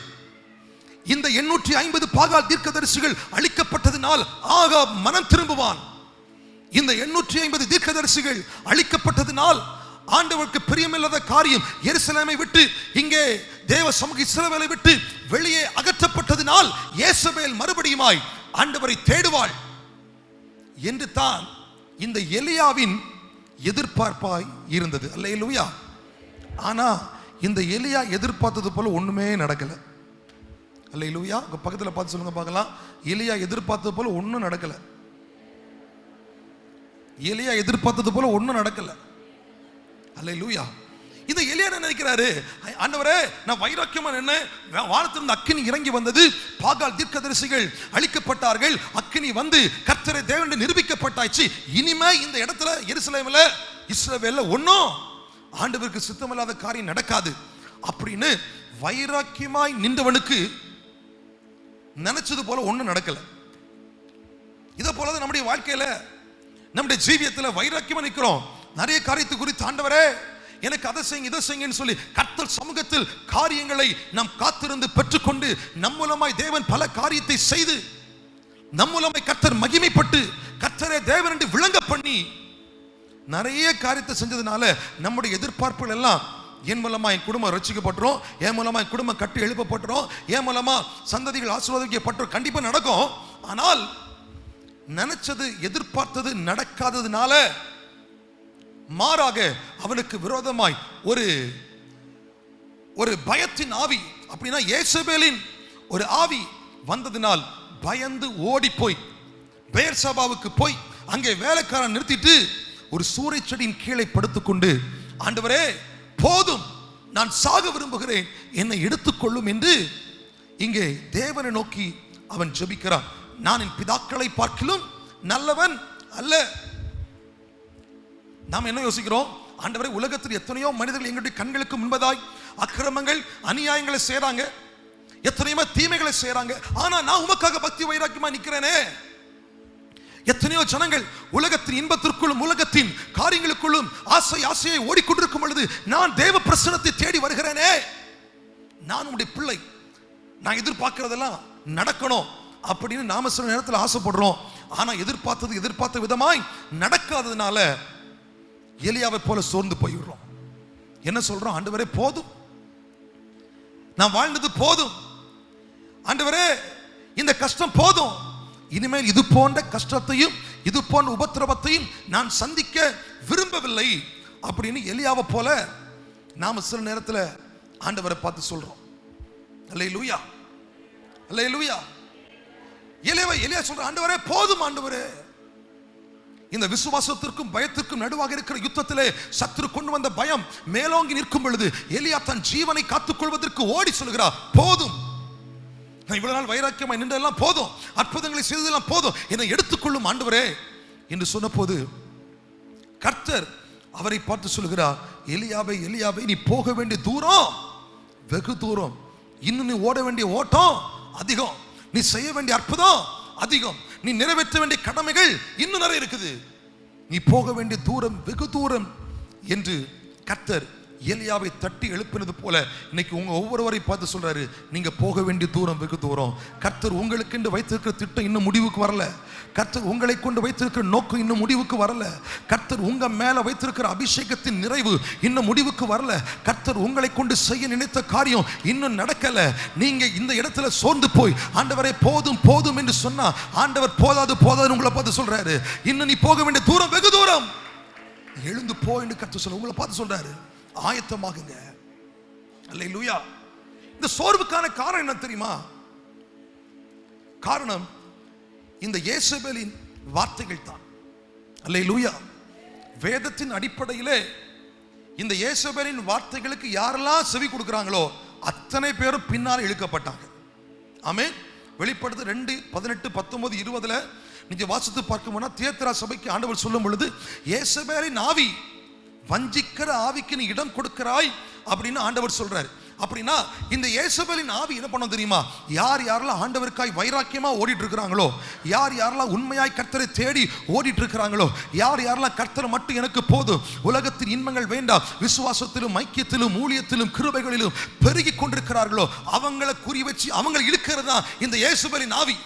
இந்த 850 பாகால் தீர்க்கதரிசிகள் அழிக்கப்பட்டதனால் ஆகாப் மனம் திரும்புவான். இந்த 850 தீர்க்கதரிசிகள் அழிக்கப்பட்டதனால் ஆண்டவருக்கு பிரியமில்லாத காரியம் எருசலேமை விட்டு இங்கே தேவ சமூக இஸ்ரவேலை விட்டு வெளியே அகற்றப்பட்டதனால் யேசபேல் மறுபடியுமாய் ஆண்டவரை தேடுவாள் என்று தான் இந்த எலியாவின் எதிர்பார்ப்பாய் இருந்தது. அல்லேலூயா. ஆனா இந்த எலியா எதிர்பார்த்தது போல ஒண்ணுமே நடக்கல. அல்லேலூயா. உங்க பக்கத்துல பார்த்து சொல்லுங்க பார்க்கலாம், எலியா எதிர்பார்த்தது போல ஒண்ணும் நடக்கல. எலியா எதிர்பார்த்தது போல ஒண்ணும் நடக்கல. அல்லேலூயா. இந்த எலியா என்ன நினைக்கிறாரு? ஆண்டவரே நான் வைராக்கியமா என்ன, வானத்திலிருந்து அக்கினி இறங்கி வந்தது, பாகால் தீர்க்கதரிசிகள் அழிக்கப்பட்டார்கள், அக்கினி வந்து கர்த்தரை தேவன் நிரூபிக்கப்பட்டாச்சு, இனிமே இந்த இடத்துல எருசலேமில் இஸ்ரவேல்ல ஒன்றும் ஆண்டவருக்கு சித்தமில்லாத காரியம் நடக்காது அப்படின்னு வைராக்கியமாய் நின்றவனுக்கு நினைச்சது போல ஒண்ணும் நடக்கல. இதை போலதான் நம்முடைய வாழ்க்கையில, நம்முடைய ஜீவியத்தில் வைராக்கியமா நிற்கிறோம். நிறைய காரியத்தை குறித்து ஆண்டவரே எனக்கு அதை செய்யுங்க இதை செய்யுங்கன்னு சொல்லி கர்த்தர் சமூகத்தில் காரியங்களை நாம் காத்திருந்து பெற்றுக்கொண்டு நம் மூலமாய் தேவன் பல காரியத்தை செய்து நம் மூலமாய் கர்த்தர் மகிமைப்பட்டு கர்த்தரே தேவன் என்று விளங்க பண்ணி நிறைய காரியத்தை செஞ்சதுனால நம்முடைய எதிர்பார்ப்புகள் எல்லாம் என் மூலமா என் குடும்பம் ரட்சிக்கப்பட்டுரும், என் மூலமா என் குடும்பம் கட்டி எழுப்பப்பட்டுரும், என் மூலமா சந்ததிகள் ஆசீர்வதிக்கப்பட்டுரும். கண்டிப்பா நடக்கும். ஆனால் நினைச்சது எதிர்பார்த்தது நடக்காததுனால மாறாக அவனுக்கு விரோதமாய் ஒரு பயத்தின் ஆவி, அப்படின்னா யேசபேலின் ஒரு ஆவி வந்ததினால் பயந்து ஓடி போய் பெயர்சபாவுக்கு போய் அங்கே வேலைக்காரன் நிறுத்திட்டு ஒரு சூறை செடியின் கீழே படுத்துக்கொண்டு, ஆண்டவரே போதும், நான் சாக விரும்புகிறேன், என்னை எடுத்துக்கொள்ளும் என்று இங்கே தேவனை நோக்கி அவன் ஜெபிக்கிறான். நான் என் பிதாக்களை பார்க்கிலும் நல்லவன் அல்ல. நாம் என்ன யோசிக்கிறோம்? ஆண்டவரே, உலகத்தில் எத்தனையோ மனிதர்கள் எங்களுடைய கண்களுக்கு முன்பதாய் அக்கிரமங்கள் அநியாயங்களை செய்றாங்க, எத்தனையோ தீமைகளை செய்றாங்க. ஆனா நான் உமக்காக பக்தி வைராக்கியமா நிக்கிறேனே. எத்தனையோ ஜனங்கள் உலகத்தின் இன்பத்திற்குள்ளும் உலகத்தின் காரியங்களுக்குள்ளும் ஆசையை ஓடிக்கொண்டிருக்கும் பொழுது நான் தேவ பிரசன்னத்தை தேடி வருகிறேனே. நான் உடைய பிள்ளை, நான் எதிர்பார்க்கிறதெல்லாம் நடக்கணும் அப்படின்னு நாம சில நேரத்தில் ஆசைப்படுறோம். ஆனா எதிர்பார்த்த விதமாய் நடக்காததுனால எலியாவை போல சோர்ந்து போயிடுறோம். என்ன சொல்றோம்? ஆண்டவரே போதும், நான் வாழ்ந்தது போதும், ஆண்டவரே இந்த கஷ்டம் போதும், இனிமேல் இது போன்ற கஷ்டத்தையும் இது போன்ற உபத்திரவத்தையும் நான் சந்திக்க விரும்பவில்லை அப்படின்னு எலியாவை போல நாம சில நேரத்தில் ஆண்டவரை பார்த்து சொல்றோம். அல்லேலூயா, அல்லேலூயா. எலியா சொல்ற, ஆண்டவரே போதும், ஆண்டவரே. இந்த விசுவாசத்திற்கும் பயத்திற்கும் நடுவாக இருக்கிற யுத்தத்திலே சத்துரு கொண்டு வந்த பயம் மேலோங்கி நிற்கும் பொழுது எலியா தன் ஜீவனை காத்துக் கொள்வதற்கு ஓடி சொல்கிறார், போதும், நான் இவ்வளவு நாள் வைராக்கியமாய் நின்றதெல்லாம் போதும், அற்புதங்களை செய்ததெல்லாம் போதும், என்னை எடுத்துக்கொள்ளும் ஆண்டவரே என்று சொன்ன போது கர்த்தர் அவரை பார்த்து சொல்கிறார், எலியாவை நீ போக வேண்டிய தூரம் வெகு தூரம், இன்னும் நீ ஓட வேண்டிய ஓட்டம் அதிகம், நீ செய்ய வேண்டிய அற்புதம் அதிகம், நீ நிறைவேற்ற வேண்டிய கடமைகள் இன்னும் நிறைய இருக்குது, நீ போக வேண்டிய தூரம் வெகு தூரம் என்று கர்த்தர் எலியாவை தட்டி எழுப்பினது போல இன்னைக்கு உங்க ஒவ்வொருவரை பார்த்து சொல்றாரு, நீங்க போக வேண்டிய தூரம் வெகு தூரம். கர்த்தர் உங்களுக்கு என்று வைத்திருக்கிற திட்டம் இன்னும் முடிவுக்கு வரல. கர்த்தர் உங்களை கொண்டு வைத்திருக்கிற நோக்கம் இன்னும் முடிவுக்கு வரல. கர்த்தர் உங்க மேல வைத்திருக்கிற அபிஷேகத்தின் நிறைவு இன்னும் முடிவுக்கு வரல. கர்த்தர் உங்களை கொண்டு செய்ய நினைத்த காரியம் இன்னும் நடக்கல. நீங்க இந்த இடத்துல சோர்ந்து போய் ஆண்டவரே போதும் போதும் என்று சொன்னா ஆண்டவர் போதாது உங்களை பார்த்து சொல்றாரு, இன்னும் நீ போக வேண்டிய தூரம் வெகு தூரம், எழுந்து போ என்று கர்த்தர் சொல்ல உங்களை பார்த்து சொல்றாரு, ஆயத்தமாகுங்க. அல்லேலூயா. இந்த சோர்வுக்கான காரணம் என்ன தெரியுமா? காரணம் இந்த யேசபேலின் வார்த்தைகள் தான். அல்லேலூயா. வேதத்தின் அடிப்படையிலே இந்த யேசபேலின் வார்த்தைகளுக்கு யாரெல்லாம் செவி கொடுக்கிறாங்களோ அத்தனை பேரும் பின்னால் இழுக்கப்பட்டாங்க. ஆமென். வெளிப்படுத்து 2:18-19-20 நீங்க வாசித்து பார்க்கும்போது தியேத்திரா சபைக்கு ஆண்டவர் சொல்லும் பொழுது, யேசபேலின் ஆவி, வஞ்சிக்கிற ஆவிக்கு நீ இடம் கொடுக்கிறாய் அப்படின்னு ஆண்டவர் சொல்றாரு. அப்படின்னா இந்த யேசபேலின் ஆவி என்ன பண்ண தெரியுமா? யார் யாரெல்லாம் ஆண்டவருக்காய் வைராக்கியமா ஓடிட்டு இருக்கிறாங்களோ, யார் யாரெல்லாம் உண்மையாய் கர்த்தரை தேடி ஓடிட்டு இருக்கிறாங்களோ, யார் யாரெல்லாம் கர்த்தர் மட்டும் எனக்கு போதும், உலகத்தின் இன்பங்கள் வேண்டாம், விசுவாசத்திலும் ஐக்கியத்திலும் ஊழியத்திலும் கிருபைகளிலும் பெருகி கொண்டிருக்கிறார்களோ அவங்களை குறி வச்சு அவங்களை இழுக்கிறது தான் இந்த யேசபேலின் ஆவி.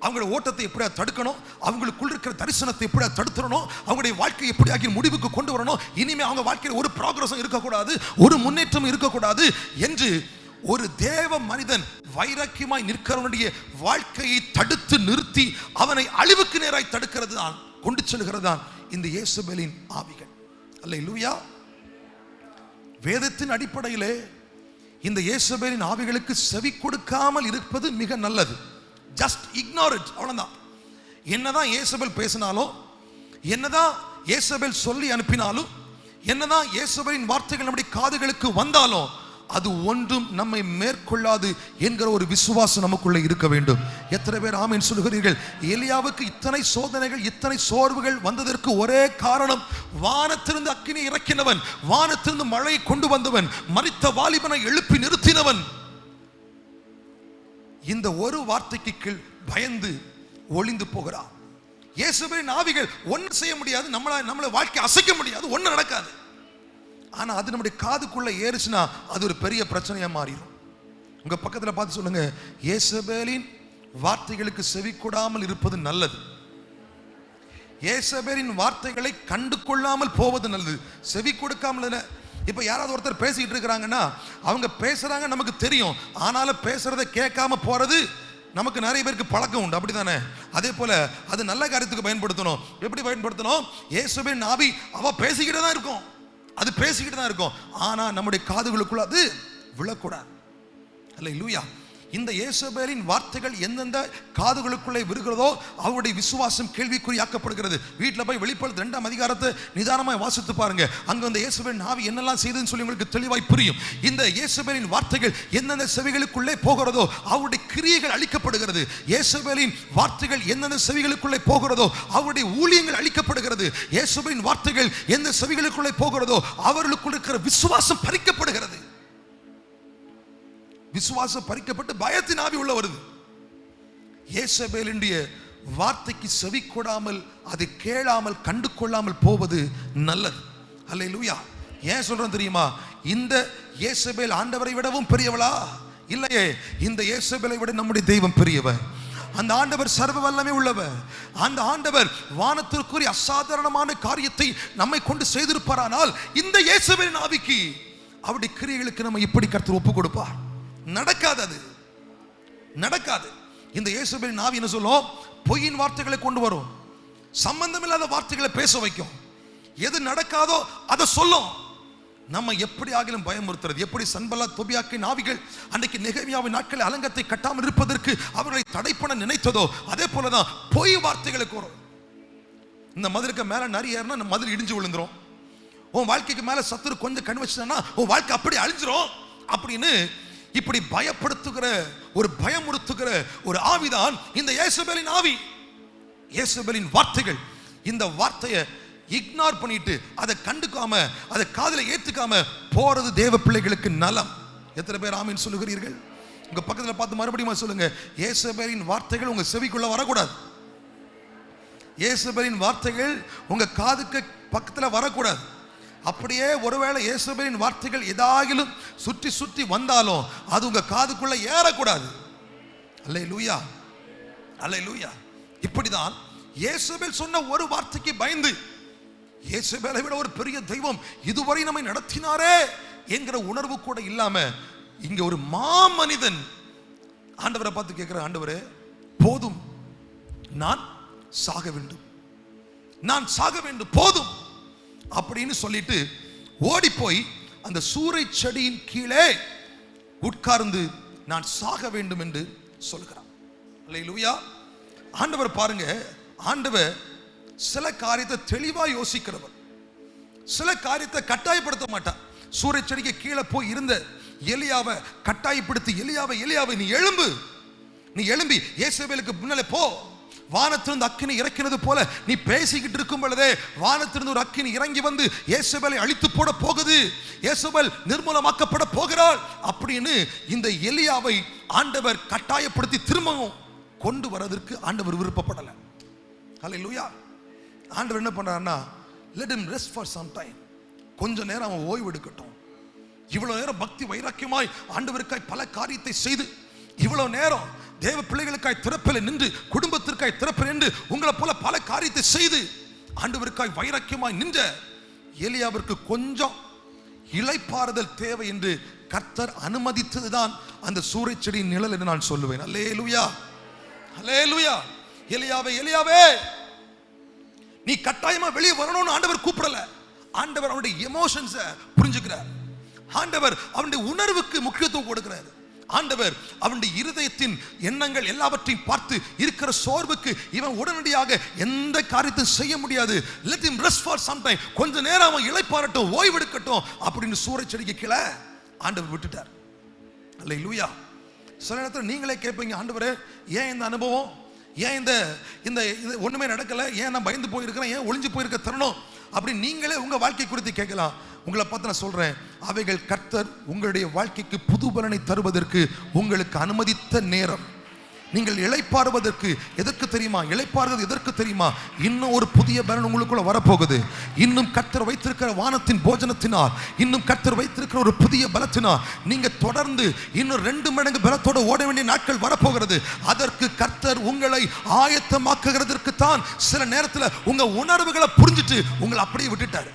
அவங்களுடைய ஓட்டத்தை எப்படியா தடுக்கணும், அவங்களுக்குள் இருக்கிற தரிசனத்தை எப்படியா தடுத்துடணும், அவங்களுடைய வாழ்க்கையை எப்படி முடிவுக்கு கொண்டு வரணும், இனிமே அவங்க வாழ்க்கையில் ஒரு ப்ராக்ரஸும் இருக்கக்கூடாது, ஒரு முன்னேற்றம் இருக்கக்கூடாது என்று ஒரு தேவ மனிதன் வைராக்கியமாய் நிற்கிறவனுடைய வாழ்க்கையை தடுத்து நிறுத்தி அவனை அழிவுக்கு நேராய் தடுக்கிறது தான், கொண்டு செல்கிறது தான் இந்த யேசபேலின் ஆவிகள். அல்லேலூயா. வேதத்தின் அடிப்படையிலே இந்த யேசபேலின் ஆவிகளுக்கு செவி கொடுக்காமல் இருப்பது மிக நல்லது. ஜஸ்ட் இக்னோர் இட், அவ்வளவுதான். என்னதான் யேசபேல் பேசினாலும், என்னதான் யேசபேல் சொல்லி அனுப்பினாலும், என்னதான் யேசபேலின் வார்த்தைகள் நம்முடைய காதுகளுக்கு வந்தாலும் அது ஒன்றும் நம்மை மேற்கொள்ளாது என்கிற ஒரு விசுவாசம் நமக்குள்ளே இருக்க வேண்டும். எத்தனை பேர் ஆமென் சொல்லுகிறீர்கள்? எலியாவுக்கு இத்தனை சோதனைகள் இத்தனை சோர்வுகள் வந்ததற்கு ஒரே காரணம், வானத்திலிருந்து அக்கினி இறக்கினவன், வானத்திலிருந்து மழையை கொண்டு வந்தவன், மரித்த வாலிபனை எழுப்பி நிறுத்தினவன், இந்த ஒரு வார்த்தைக்கு கீழ் பயந்து ஒளிந்து போகிறார். இயேசுவின் ஆவிகள் ஒன்றும் செய்ய முடியாது, நம்மளை வாழ்க்கை அசைக்க முடியாது, ஒன்றும் நடக்காது. ஆனா அது நம்முடைய காதுக்குள்ள ஏறுச்சுன்னா அது ஒரு பெரிய பிரச்சனையா மாறிடும். உங்க பக்கத்துல பார்த்து சொல்லுங்க, இயேசுபேலின் வார்த்தைகளுக்கு செவி கொடாமல் இருப்பது நல்லது, இயேசுபேலின் வார்த்தைகளை கண்டு கொள்ளாமல் போவது நல்லது. செவி கொடுக்காமல், இப்ப யாராவது ஒருத்தர் பேசிட்டு இருக்கிறாங்கன்னா அவங்க பேசுறாங்க நமக்கு தெரியும், ஆனாலும் பேசுறதை கேட்காம போறது நமக்கு நிறைய பேருக்கு பழக்கம் உண்டு, அப்படித்தானே? அதே போல அது நல்ல காரியத்துக்கு பயன்படுத்தணும். எப்படி பயன்படுத்தணும்? இயேசுவின் ஆவி அவ பேசிக்கிட்டு தான் இருக்கும், அது பேசிக்கிட்டு தான் இருக்கும், ஆனா நம்முடைய காதுகளுக்குள்ள அது விழக்கூடாது. அல்லேலூயா. இந்த இயேசுபேலின் வார்த்தைகள் எந்தெந்த காதுகளுக்குள்ளே விழுகிறதோ அவருடைய விசுவாசம் கேள்விக்குறியாக்கப்படுகிறது. வீட்டில் போய் வெளிப்படுத்த 2ஆம் அதிகாரத்தை நிதானமாய் வாசித்து பாருங்க. அங்க அந்த இயேசுபேலின் ஆவி என்னெல்லாம் செய்துன்னு சொல்லி உங்களுக்கு தெளிவாய் புரியும். இந்த இயேசுபேலின் வார்த்தைகள் எந்தெந்த செவிகளுக்குள்ளே போகிறதோ அவருடைய கிரியைகள் அழிக்கப்படுகிறது. இயேசுபேலின் வார்த்தைகள் எந்தெந்த செவிகளுக்குள்ளே போகிறதோ அவருடைய ஊழியங்கள் அழிக்கப்படுகிறது. இயேசுபேலின் வார்த்தைகள் எந்த செவிகளுக்குள்ளே போகிறதோ அவர்களுக்குள் இருக்கிற விசுவாசம் பறிக்கப்படுகிறது. விசுவாசம் பறிக்கப்பட்டு பயத்தின் ஆவி உள்ள வருது. இயேசுபேலினுடைய வார்த்தைக்கு செவி கொடாமல், அதை கேளாமல், கண்டு கொள்ளாமல் போவது நல்லது. அல்லேலூயா. ஏன் சொல்றேன் தெரியுமா? இந்த இயேசுபேல் ஆண்டவரை விடவும் பெரியவளா? இல்லையே, இந்த இயேசுபேலை விட நம்முடைய தெய்வம் பெரியவர். அந்த ஆண்டவர் சர்வ வல்லமை உள்ளவர். அந்த ஆண்டவர் வானத்திற்குரிய அசாதாரணமான காரியத்தை நம்மை கொண்டு செய்திருப்பாரானால் இந்த இயேசுபேலின் ஆவிக்கு, அவருடைய கிரியைகளுக்கு நம்ம இப்படி கர்த்தர் ஒப்பு கொடுப்பார். நடக்காது, அது நடக்காது. இந்த இயேசுவின் ஆவி என்ன சொல்லும்? பொய்யின் வார்த்தைகளை கொண்டு வரும், சம்பந்தமில்லாத வார்த்தைகளை பேச வைக்கும், எது நடக்காதோ அதை சொல்லும். நம்ம எப்படி ஆகிலும் பயமுறுத்துறது. எப்படி சன்பல்லாத் தொபியாக்கின் ஆவிகள் அன்றைக்கு நெகேமியாவின் நாட்களில் அலங்கத்தை கட்டாமல் இருப்பதற்கு அவர்களை தடை பண்ண நினைத்ததோ அதே போலதான் பொய் வார்த்தைகளுக்கு வரும். இந்த மதிலுக்கு மேல நரி ஏறினா இந்த மதில் இடிஞ்சு விழுந்துரும். உன் வாழ்க்கைக்கு மேல சத்துரு கொஞ்சம் கண் வச்சுனா உன் வாழ்க்கை அப்படி அழிஞ்சிரும் அப்படின்னு இப்படி பயப்படுத்துகிற ஒரு பயமுறுத்துகிற ஒரு ஆவிதான் இந்த இயேசுபேலின் ஆவி. இயேசுபேலின் வார்த்தைகள். இந்த வார்த்தையை இக்னோர் பண்ணிட்டு அதை கண்டுக்காம அதை காதுல ஏத்துக்காம போறது தேவ பிள்ளைகளுக்கு நலம். எத்தனை பேர் ஆமீன் சொல்லுகிறீர்கள்? உங்க பக்கத்துல பார்த்து மறுபடியும் சொல்லுங்க, இயேசுபேலின் வார்த்தைகள் உங்க செவிக்குள்ள வரக்கூடாது. இயேசுபேலின் வார்த்தைகள் உங்க காதுக்கு பக்கத்துல வரக்கூடாது. அப்படியே ஒருவேளை இயேசுவின் வார்த்தைகள் ஏதாகிலும் சுற்றி சுற்றி வந்தாலும் அது உங்க காதுக்குள்ள ஏறக்கூடாது. அல்லேலூயா, அல்லேலூயா. இப்படிதான் இயேசுவேல் சொன்ன ஒரு வார்த்தைக்கு பயந்து, இயேசுவேலை விட ஒரு பெரிய தெய்வம் இதுவரை நம்மை நடத்தினாரே என்கிற உணர்வு கூட இல்லாம இங்க ஒரு மாமனிதன் ஆண்டவரை பார்த்து கேட்கிற, ஆண்டவரே போதும், நான் சாக வேண்டும், நான் சாக வேண்டும், போதும் அப்படின்னு சொல்லிட்டு ஓடி போய் அந்த சூரை செடியின் கீழே உட்கார்ந்து நான் சாக வேண்டும் என்று சொல்கிறார். அல்லேலூயா. ஆண்டவர் பாருங்க, ஆண்டவர் சில காரியத்தை தெளிவா யோசிக்கிறவர், சில காரியத்தை கட்டாயப்படுத்த மாட்டார். சூரை செடிக்கு கீழே போய் இருந்த எலியாவை கட்டாயப்படுத்தி, எலியாவை நீ எழும்பு, நீ எழும்பி இயேசுவேலுக்கு முன்னாலே போ, வானத்திலிருந்து அக்கினி இறக்கினது போல நீ பேசிக்கிட்டு இருக்கும் பொழுதே வானத்திலிருந்து ஒரு அக்கினி இறங்கி வந்து இயேசுவேலை அழித்து போட போகுது, இயேசுவேல் நிர்மூலமாக்கப்பட போகிறாள் அப்படின்னு இந்த எலியாவை ஆண்டவர் கட்டாயப்படுத்தி திரும்பவும் கொண்டு வரதற்கு ஆண்டவர் விருப்பப்படல. ஹல்லேலூயா. ஆண்டவர் என்ன பண்றாருன்னா, let him rest for some time, கொஞ்ச நேரம் அவன் ஓய்வு எடுக்கட்டும். இவ்வளவு நேரம் பக்தி வைராக்கியமாய் ஆண்டவருக்காய் பல காரியத்தை செய்து, இவ்வளவு நேரம் தேவ பிள்ளைகளுக்காய் திறப்பில் நின்று, குடும்பத்திற்காய் திறப்பில் நின்று, உங்களை போல பல காரியத்தை செய்து ஆண்டவருக்காய் வைராக்கியமாய் நின்ற எலியாவிற்கு கொஞ்சம் இளைப்பாறுதல் தேவை என்று கர்த்தர் அனுமதித்ததுதான் அந்த சூரை செடியின் நிழல் என்று நான் சொல்லுவேன். அல்லேலூயா, அல்லேலூயா. எலியாவே நீ கட்டாயமா வெளியே வரணும்னு ஆண்டவர் கூப்பிடல. ஆண்டவர் அவனுடைய எமோஷன்ஸை புரிஞ்சுக்கிறார். ஆண்டவர் அவனுடைய உணர்வுக்கு முக்கியத்துவம் கொடுக்கிறார். ஆண்டவர் அவனுடைய இருதயத்தின் எண்ணங்கள் எல்லாவற்றையும் பார்த்து இருக்கிற சோர்வுக்கு இவன் உடனடியாக எந்த காரியத்தையும் செய்ய முடியாது. let him rest for some time, கொஞ்ச நேரம் அவன் இளைப்பாறட்டும், ஓய்வெடுக்கட்டும் அப்படின்னு சூரை செடிக்கு கீழே ஆண்டவர் விட்டுட்டார். அல்லேலூயா. சில நேரத்தில் நீங்களே கேட்பீங்க, ஆண்டவரே ஏன் இந்த அனுபவம், ஏன் இந்த இந்த ஒண்ணுமே நடக்கல, ஏன் நான் பயந்து போயிருக்கிறேன், ஏன் ஒளிஞ்சு போயிருக்க தரணும் அப்படி நீங்களே உங்க வாழ்க்கை குறித்து கேட்கலாம். உங்களை பார்த்து நான் சொல்றேன், அவைகள் கர்த்தர் உங்களுடைய வாழ்க்கைக்கு புது பலனை தருவதற்கு உங்களுக்கு அனுமதித்த நேரம். நீங்கள் இளைப்பாறுவதற்கு எதற்கு தெரியுமா? இளைப்பாறுவது எதற்கு தெரியுமா? இன்னும் ஒரு புதிய பலன் உங்களுக்குள்ள வரப்போகுது. இன்னும் கர்த்தர் வைத்திருக்கிற வானத்தின் போஜனத்தினால், இன்னும் கர்த்தர் வைத்திருக்கிற ஒரு புதிய பலத்தினால் நீங்க தொடர்ந்து இன்னும் 2 மடங்கு பலத்தோட ஓட வேண்டிய நாட்கள் வரப்போகிறது. அதற்கு கர்த்தர் உங்களை ஆயத்தமாக்குகிறதற்கு தான் சில நேரத்தில் உங்க உணர்வுகளை புரிஞ்சிட்டு உங்களை அப்படியே விட்டுட்டாரு.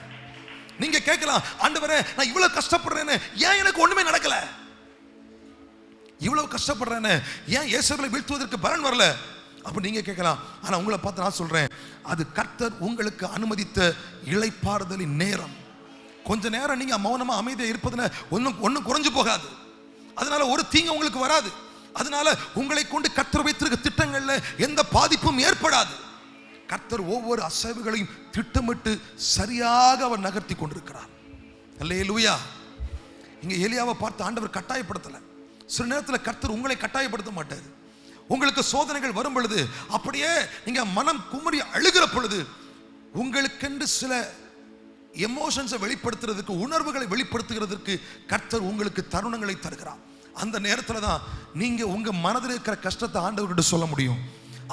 நீங்க கேட்கலாம், ஆண்டவரே நான் இவ்வளவு கஷ்டப்படுறேன்னு ஏன் எனக்கு ஒண்ணுமே நடக்கல? இவ்வளவு கஷ்டப்படுறேன்னு ஏன் இயேசுவை வீழ்த்துவதற்கு பலன் வரல? அப்ப நீங்க கேட்கலாம். ஆனா உங்களை பார்த்து நான் சொல்றேன், அது கர்த்தர் உங்களுக்கு அனுமதித்த இளைப்பாறுதலின் நேரம். கொஞ்ச நேரம் நீங்க மௌனமா அமைதியா இருப்பதுல ஒன்னும் குறைஞ்சு போகாது. அதனால ஒரு தீங்கு உங்களுக்கு வராது. அதனால உங்களை கொண்டு கர்த்தர் வைத்திருக்க திட்டங்கள்ல எந்த பாதிப்பும் ஏற்படாது. கர்த்தர் ஒவ்வொரு அசைவுகளையும் திட்டமிட்டு சரியாக அவர் நகர்த்தி கொண்டிருக்கிறார். அல்லேலூயா. இங்க எலியாவை பார்த்து ஆண்டவர் கட்டாயப்படுத்தல. சில நேரத்தில் கர்த்தர் உங்களை கட்டாயப்படுத்த மாட்டார். உங்களுக்கு சோதனைகள் வரும் பொழுது, அப்படியே நீங்க மனம் குமரி அழுகிற பொழுது, உங்களுக்கென்று சில எமோஷன்ஸை வெளிப்படுத்துறதுக்கு, உணர்வுகளை வெளிப்படுத்துகிறதுக்கு கர்த்தர் உங்களுக்கு தருணங்களை தருகிறார். அந்த நேரத்தில் தான் நீங்க உங்க மனதில் இருக்கிற கஷ்டத்தை ஆண்டவர்கிட்ட சொல்ல முடியும்.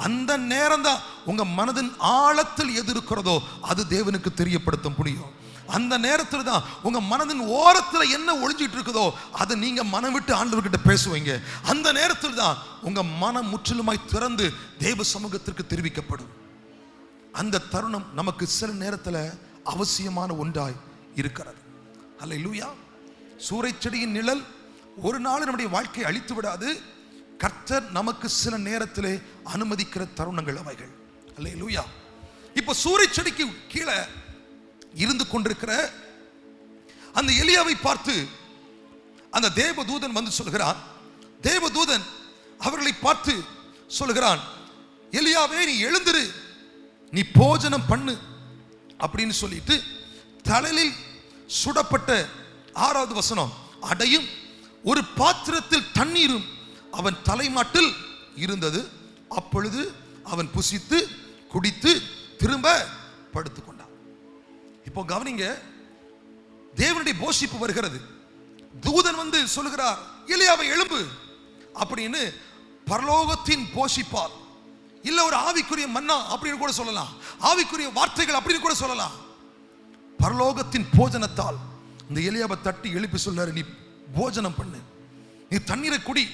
அந்த நேரம் தான் உங்க மனதின் ஆழத்தில் எது இருக்கிறதோ அது தேவனுக்கு தெரியப்படுத்த முடியும். அந்த நேரத்தில் தான் உங்க மனதின் ஓரத்தில் என்ன ஒளிஞ்சிட்டு இருக்குதோ அதை நீங்க மனம் விட்டு ஆண்டவர்கிட்ட பேசுவீங்க. அந்த நேரத்தில் தான் உங்க மனம் முற்றிலுமாய் திறந்து தேவ சமூகத்திற்கு தெரிவிக்கப்படும். அந்த தருணம் நமக்கு சில நேரத்தில் அவசியமான ஒன்றாய் இருக்கிறது. அல்லேலூயா. சூறைச்செடியின் நிழல் ஒரு நாள் நம்முடைய வாழ்க்கையை அழித்து விடாது. கர்த்தர் நமக்கு சில நேரத்திலே அனுமதிக்கிற தருணங்கள் அவைகள். அல்லேலூயா. இப்ப சூறைச்செடிக்கு கீழே இருந்து கொண்டிருக்கிற அந்த எலியாவை பார்த்து அந்த தேவதூதன் வந்து சொல்கிறான். தேவதூதன் அவர்களை பார்த்து சொல்கிறான், எலியாவே நீ எழுந்திரு, நீ போஜனம் பண்ணு அப்படின்னு சொல்லிட்டு தலையில் சுடப்பட்ட 6வது வசனம் அடையும் ஒரு பாத்திரத்தில் தண்ணீரும் அவன் தலைமாட்டில் இருந்தது. அப்பொழுது அவன் புசித்து குடித்து திரும்ப படுத்துக் கொண்டான். இப்போ கவனிங்க, தேவனுடைய போஷிப்பு வருகிறது. தூதன் வந்து சொல்லுகிறார், எலியாவை எழும்பு அப்படின்னு. பரலோகத்தின் போஷிப்பால், இல்ல ஒரு ஆவிக்குரிய மன்னா அப்படின்னு கூட சொல்லலாம், ஆவிக்குரிய வார்த்தைகள் அப்படின்னு கூட சொல்லலாம். பரலோகத்தின் போஜனத்தால் இந்த எலியாவை தட்டி எழுப்பி சொல்றாரு, நீ போஜனம் பண்ணு, நீ தண்ணீரை குடி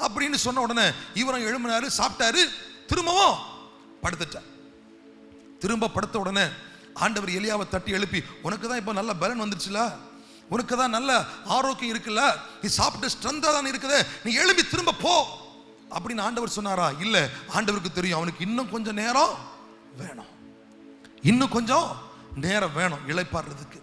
அப்படின்னு சொன்ன உடனே இவரும் எழும்பினாரு, சாப்பிட்டாரு, திரும்பவும் படுத்துட்டார். திரும்ப படுத்த உடனே ஆண்டவர் எலியாவை தட்டி எழுப்பி, உனக்கு தான் இப்போ நல்ல பலன் வந்துருச்சுல, உனக்கு தான் நல்ல ஆரோக்கியம் இருக்குல்ல, நீ சாப்பிட்டு ஸ்ட்ரென்தா தான் இருக்குது, நீ எழுப்பி திரும்ப போ அப்படின்னு ஆண்டவர் சொன்னாரா? இல்ல, ஆண்டவருக்கு தெரியும் அவனுக்கு இன்னும் கொஞ்சம் நேரம் வேணும், இன்னும் கொஞ்சம் நேரம் வேணும் இளைப்பாடுறதுக்கு.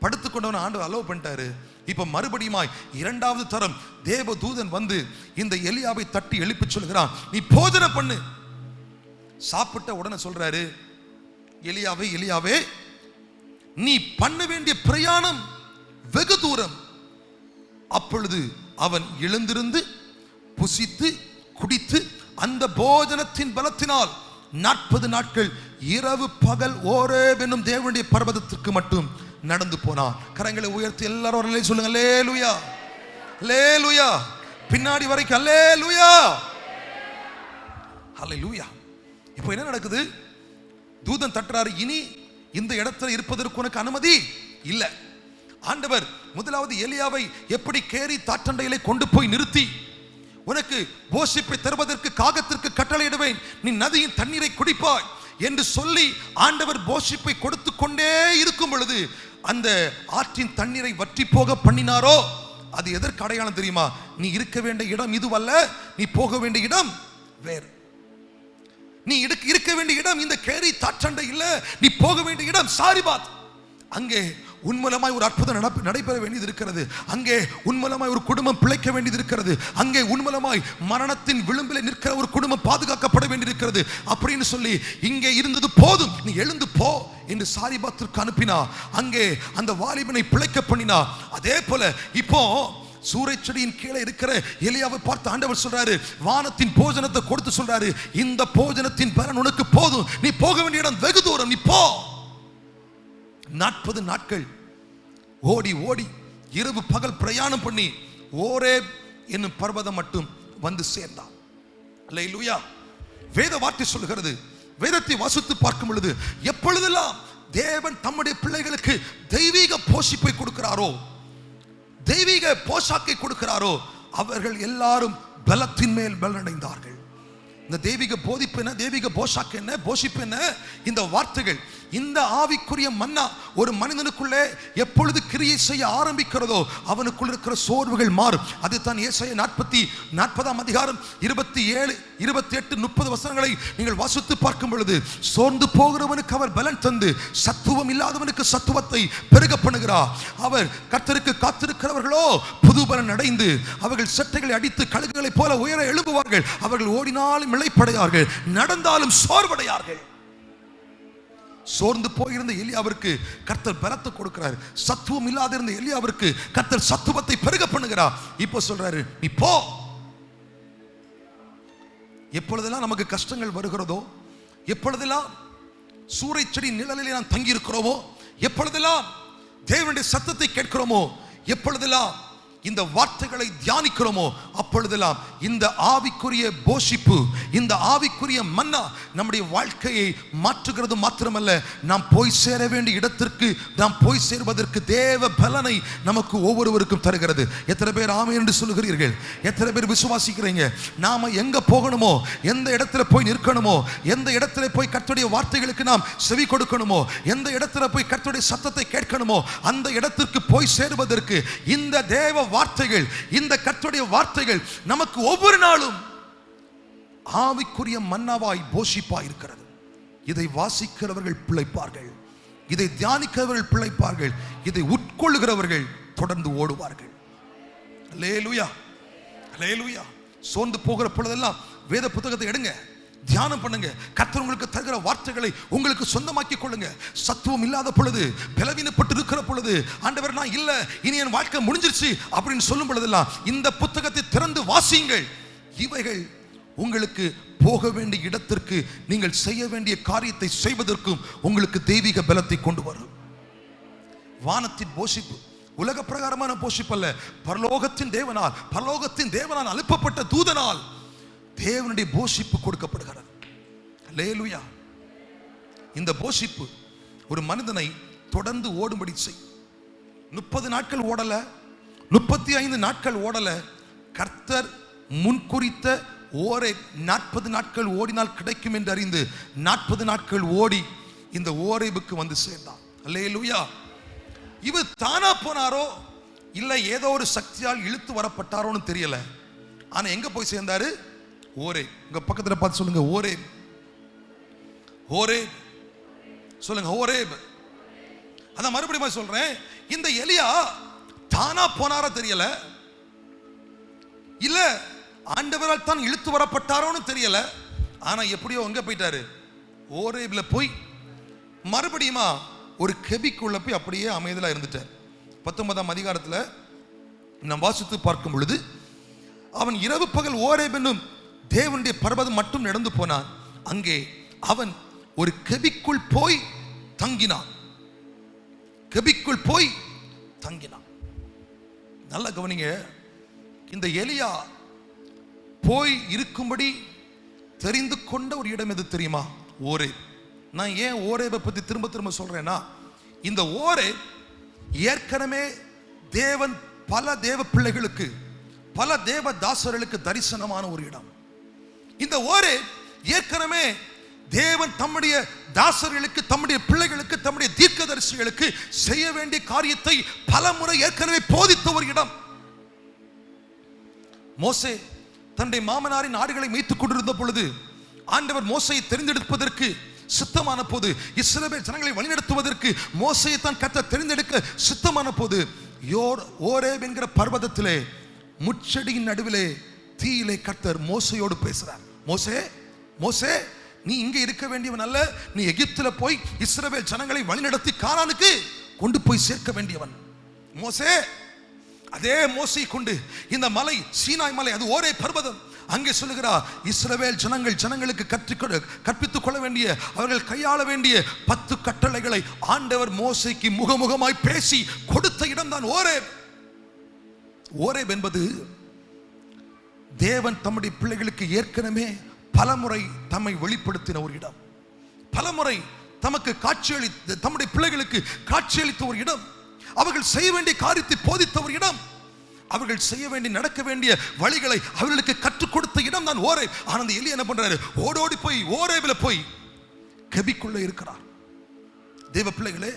படுத்துக்கொண்டவன் ஆண்டவர் அலோவ் பண்ணிட்டாரு. இப்ப மறுபடியும் 2வது தரம் தேவ தூதன் வந்து இந்த எலியாவை தட்டி எழுப்பி சொல்கிறான், நீ போஜனம் பண்ணு. சாப்பிட்ட உடனே சொல்றாரு, எலியாவே எலியாவே நீ பண்ண வேண்டிய பிரயாணம் வெகு தூரம். அப்பொழுது அவன் எழுந்திருந்து புசித்து குடித்து அந்த போஜனத்தின் பலத்தினால் 40 நாட்கள் இரவு பகல் ஓரேப் என்னும் தேவனுடைய பர்வதத்திற்கு மட்டும் நடந்து போனான். கரங்களை உயர்த்தி எல்லாரும் சொல்லுங்க, அல்லேலூயா, அல்லேலூயா. பின்னாடி வரைக்கும் அல்லேலூயா, அல்லேலூயா. இப்போ என்ன நடக்குது? தூதன் தட்டுறாரு, இனி இந்த இடத்துல இருப்பதற்கு உனக்கு அனுமதி இல்லை. ஆண்டவர் முதலாவது எலியாவை எப்படி கேரி தாற்றண்டையிலே கொண்டு போய் நிறுத்தி, உனக்கு போஷிப்பை தருவதற்கு காகத்திற்கு கட்டளையிடுவேன், நீ நதியின் தண்ணீரை குடிப்பாய் என்று சொல்லி ஆண்டவர் போஷிப்பை கொடுத்து கொண்டே இருக்கும் பொழுது அந்த ஆற்றின் தண்ணீரை வற்றி போக பண்ணினாரோ, அது எதற்கு அடையாளம் தெரியுமா? நீ இருக்க வேண்டிய இடம் இதுவல்ல, நீ போக வேண்டிய இடம் வேறு. நீ இருக்க வேண்டிய இடம் இந்த கேரி தாற்றண்டை இல்ல, நீ போக வேண்டிய இடம் சாரிபாத். அங்கே உன்மூலமாய் ஒரு அற்புதம் நடைபெற வேண்டியது இருக்கிறது. அங்கே உன்மூலமாய் ஒரு குடும்பம் பிழைக்க வேண்டியது இருக்கிறது. அங்கே உன்மூலமாய் மரணத்தின் விளிம்பில் நிற்கிற ஒரு குடும்பம் பாதுகாக்கப்பட வேண்டியிருக்கிறது அப்படின்னு சொல்லி, இங்கே இருந்தது போதும், நீ எழுந்து போ என்று சாரிபாத்திற்கு அனுப்பினா. அங்கே அந்த வாலிபனை பிழைக்க பண்ணினா. அதே போல இப்போ சூறைச்செடியின் கீழே இருக்கிற எலியாவை பார்த்து ஆண்டவர் சொல்றாரு, வானத்தின் போஜனத்தை கொடுத்து சொல்றாரு, இந்த போஜனத்தின் பலன் உனக்கு போதும், நீ போக வேண்டிய இடம் வெகு தூரம், நீ போ. 40 நாட்கள் ஓடி ஓடி இரவு பகல் பிரயாணம் பண்ணி ஓரேப் என்னும் பர்வதம் மட்டும் வந்து சேர்ந்தான். அல்லேலூயா. வேத வார்த்தை சொல்லுகிறது, வேதத்தை வாசித்து பார்க்கும் பொழுது எப்பொழுதெல்லாம் தேவன் தம்முடைய பிள்ளைகளுக்கு தெய்வீக போஷிப்பை கொடுக்கிறாரோ, தெய்வீக போஷாக்கை கொடுக்கிறாரோ, அவர்கள் எல்லாரும் பலத்தின் மேல் பலனடைந்தார்கள். இந்த தெய்வீக போதிப்பு என்ன, தெய்வீக போஷாக்கு என்ன, போஷிப்பு என்ன? இந்த வார்த்தைகள், இந்த ஆவிக்குரிய மன்னா ஒரு மனிதனுக்குள்ளே எப்பொழுது கிரியை செய்ய ஆரம்பிக்கிறதோ அவனுக்குள் இருக்கிற சோர்வுகள் மாறும். அதுதான் ஏசாயா 40ஆம் அதிகாரம் 27, 28, 30 வசனங்களை நீங்கள் வாசித்து பார்க்கும் பொழுது, சோர்ந்து போகிறவனுக்கு அவர் பலன் தந்து சத்துவம் இல்லாதவனுக்கு சத்துவத்தை பெருக பண்ணுகிறார். அவர் கர்த்தருக்கு காத்திருக்கிறவர்களோ புது பலன் அடைந்து அவர்கள் சட்டைகளை அடித்து கழுகுகளைப் போல உயர எழும்புவார்கள். அவர்கள் ஓடினாலும் இளைப்படையார்கள், நடந்தாலும் சோர்வடையார்கள். சோர்ந்து போயிருந்த எலியாவிற்கு கர்த்தர் பலத்தை கொடுக்கிறார். சத்துவம் இல்லாத இருந்த எலியாவிற்கு கர்த்தர் சத்துவத்தை பெருக பண்ணுகிறார். இப்போ சொல்றாரு, நீ போ. எப்பொழுதெல்லாம் நமக்கு கஷ்டங்கள் வருகிறதோ, எப்பொழுதெல்லாம் சூறை செடி நிழலிலே நாம் தங்கி இருக்கிறோமோ, எப்பொழுதெல்லாம் தேவனுடைய சத்தத்தை கேட்கிறோமோ, எப்பொழுதெல்லாம் இந்த வார்த்தைகளை தியானிக்கிறோமோ, அப்பொழுதெல்லாம் இந்த ஆவிக்குரிய போஷிப்பு, இந்த ஆவிக்குரிய மன்னா நம்முடைய வாழ்க்கையை மாற்றுகிறது மாத்திரமல்ல, நாம் போய் சேர வேண்டிய இடத்திற்கு நாம் போய் சேர்வதற்கு தேவ பலனை நமக்கு ஒவ்வொருவருக்கும் தருகிறது. எத்தனை பேர் ஆமென் என்று சொல்லுகிறீர்கள்? எத்தனை பேர் விசுவாசிக்கிறீங்க? நாம எங்க போகணுமோ, எந்த இடத்துல போய் நிற்கணுமோ, எந்த இடத்துல போய் கர்த்தருடைய வார்த்தைகளுக்கு நாம் செவி கொடுக்கணுமோ, எந்த இடத்துல போய் கர்த்தருடைய சத்தத்தை கேட்கணுமோ, அந்த இடத்திற்கு போய் சேருவதற்கு இந்த தேவ வார்த்தைகள், இந்த கர்த்தருடைய வார்த்தைகள் நமக்கு ஒவ்வொரு நாளும் ஆவிக்குரிய மன்னாவாய் போஷிப்பாய் இருக்கிறது. இதை வாசிக்கிறவர்கள் பிழைப்பார்கள், இதை தியானிக்கிறவர்கள் பிழைப்பார்கள், இதை உட்கொள்ளுகிறவர்கள் தொடர்ந்து ஓடுவார்கள். அல்லேலூயா, அல்லேலூயா. சோர்ந்து போகிற பொழுதெல்லாம் வேத புத்தகத்தை எடுங்க, தியானம் பண்ணுங்க. கர்த்தர் உங்களுக்கு தருகிற வார்த்தைகளை உங்களுக்கு சொந்தமாக்கி கொள்ளுங்க. சத்துவம் இல்லாத பொழுது, பலவீனப்பட்டு இருக்கிற பொழுது, ஆண்டவர் நான் இல்ல, இனி என் வாழ்க்கை முடிஞ்சிருச்சு அப்படின்னு சொல்லும் பொழுதெல்லாம் இந்த புத்தகத்தை திறந்து வாசியுங்கள். இவைகள் உங்களுக்கு போக வேண்டிய இடத்திற்கு, நீங்கள் செய்ய வேண்டிய காரியத்தை செய்வதற்கும் உங்களுக்கு தெய்வீக பலத்தை கொண்டு வரும். வானத்தின் போஷிப்பு உலக பிரகாரமான போஷிப்பு அல்ல, பரலோகத்தின் தேவனால், பரலோகத்தின் தேவனால் அனுப்பப்பட்ட தூதனால் தேவனுடைய போஷிப்பு கொடுக்கப்படுகிறது. அல்லேலூயா. இந்த போஷிப்பு ஒரு மனிதனை தொடர்ந்து ஓடும்படி செய். 30 நாட்கள் ஓடல, 35 நாட்கள் ஓடல, கர்த்தர் முன்குறித்த ஓரை 40 நாட்கள் ஓடினால் கிடைக்கும் என்று அறிந்து 40 நாட்கள் ஓடி இந்த ஓரேபுக்கு வந்து சேர்ந்தார். அல்லேலூயா. இவர் தானா போனாரோ இல்ல ஏதோ ஒரு சக்தியால் இழுத்து வரப்பட்டாரோன்னு தெரியல, ஆனா எங்க போய் சேர்ந்தாரு? ஓரேப். உங்க பக்கத்துல பார்த்து சொல்லுங்க, ஓரேப். ஓரேப் சொல்லுங்க, ஓரேப். அதான் மறுபடியும் சொல்றேன், இந்த எலியா தானா போனாரோ தெரியல, இல்ல ஆண்டவரால் தான் இழுத்து வரப்பட்டாரோன்னு தெரியல, ஆனா எப்படியோ எங்க போயிட்டாரு? ஓரேப்ல போய் மறுபடியுமா ஒரு கெபிக்குள்ள போய் அப்படியே அமைதலா இருந்துட்டார். 19ஆம் அதிகாரத்துல நாம் வாசித்து பார்க்கும் பொழுது, அவன் இரவு பகல் ஓரேப் என்னும் தேவனுடைய பர்வதம் மட்டும் நடந்து போனான். அங்கே அவன் ஒரு கெபிக்குள் போய் தங்கினான். கெபிக்குள் போய் தங்கினான். நல்ல கவனிங்க, இந்த எலியா போய் இருக்கும்படி தெரிந்து கொண்ட ஒரு இடம் எது தெரியுமா? ஓரேப். நான் ஏன் ஓரேபை பத்தி திரும்ப திரும்ப சொல்றேன்னா, இந்த ஓரேப் ஏற்கனவே தேவன் பல தேவ பிள்ளைகளுக்கு, பல தேவ தாசர்களுக்கு தரிசனமான ஒரு இடம். இந்த ஓரேப் ஏற்கனவே தேவன் தம்முடைய தாசர்களுக்கு, தம்முடைய பிள்ளைகளுக்கு, தம்முடைய தீர்க்கதரிசிகளுக்கு செய்ய வேண்டிய காரியத்தை பல முறை ஏற்கனவே போதித்த ஒரு இடம். மோசே தன்னுடைய மாமனாரின் ஆடுகளை மேய்த்துக் கொண்டிருந்த பொழுது ஆண்டவர் மோசையை தெரிந்தெடுப்பதற்கு சித்தமான போது, இஸ்ரவேல் ஜனங்களை வழிநடத்துவதற்கு மோசையை தான் கர்த்தர் தெரிந்தெடுக்க சித்தமான போது, ஓரேப் என்கிற பர்வதத்திலே முச்செடியின் நடுவிலே தீயிலே கர்த்தர் மோசையோடு பேசுறார். மோசே, மோசே, நீ இங்க இருக்க வேண்டியவன் அல்ல, நீ எகிப்துல போய் இஸ்ரவேல் ஜனங்களை வழிநடத்தி கானானுக்கு கொண்டு போய் சேர்க்க வேண்டியவன். மோசே, அதே மோசையை கொண்டு இந்த மலை, சீனாய் மலை, அது ஓரே பர்வதம், அங்கே சொல்லுகிறார், இஸ்ரவேல் ஜனங்களுக்கு கற்பித்துக் கொள்ள வேண்டிய, அவர்கள் கையாள வேண்டிய 10 கட்டளைகளை ஆண்டவர் மோசைக்கு முகமுகமாய் பேசி கொடுத்த இடம் தான் ஓரேப். ஓரேப் என்பது தேவன் தம்முடைய பிள்ளைகளுக்கு ஏற்கனவே பலமுறை தம்மை வெளிப்படுத்தின ஒரு இடம், பலமுறை தமக்கு காட்சியளித்த தம்முடைய பிள்ளைகளுக்கு காட்சியளித்த ஒரு இடம், அவர்கள் செய்ய வேண்டிய காரியத்தை போதித்த ஒரு இடம், அவர்கள் செய்ய வேண்டிய நடக்க வேண்டிய வழிகளை அவர்களுக்கு கற்றுக் கொடுத்த இடம் தான் ஓரேப். ஆனந்த எலியா என்ன பண்றாரு? ஓடோடி போய் ஓரேபில் போய் கெபிக்குள்ள இருக்கிறார். தேவ பிள்ளைகளே,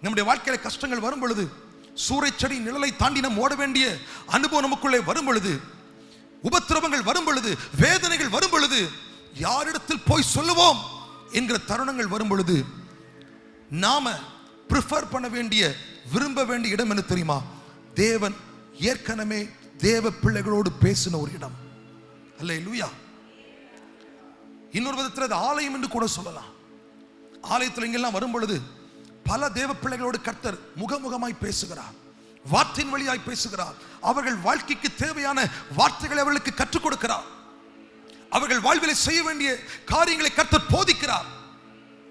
நம்முடைய வாழ்க்கையில கஷ்டங்கள் வரும் பொழுது, சூறைச்செடி நிழலை தாண்டி நாம் ஓட வேண்டிய அனுபவம் நமக்குள்ளே வரும் பொழுது, உபத்திரவங்கள் வரும் பொழுது, வேதனைகள் வரும் பொழுது, யாரிடத்தில் போய் சொல்லுவோம் என்கிற தருணங்கள் வரும் பொழுது, நாம பிரிஃபர் பண்ண வேண்டிய விரும்ப வேண்டிய இடம் என்ன தெரியுமா? தேவன் ஏற்கனவே தேவ பிள்ளைகளோடு பேசின ஒரு இடம். அல்லேலூயா. இன்னொரு விதத்தில் அது ஆலயம் என்று கூட சொல்லலாம். ஆலயத்தில் இங்கெல்லாம் வரும் பொழுது பல தேவ பிள்ளைகளோடு கர்த்தர் முகமுகமாய் பேசுகிறார், வார்த்தையின் வழியாய் பேசுகிறார். அவர்கள் வாழ்க்கைக்கு தேவையான வார்த்தைகளை அவர்களுக்கு கற்றுக் கொடுக்கிறார். அவர்கள் வாழ்வில் செய்ய வேண்டிய காரியங்களை கர்த்தர் போதிக்கிறார்,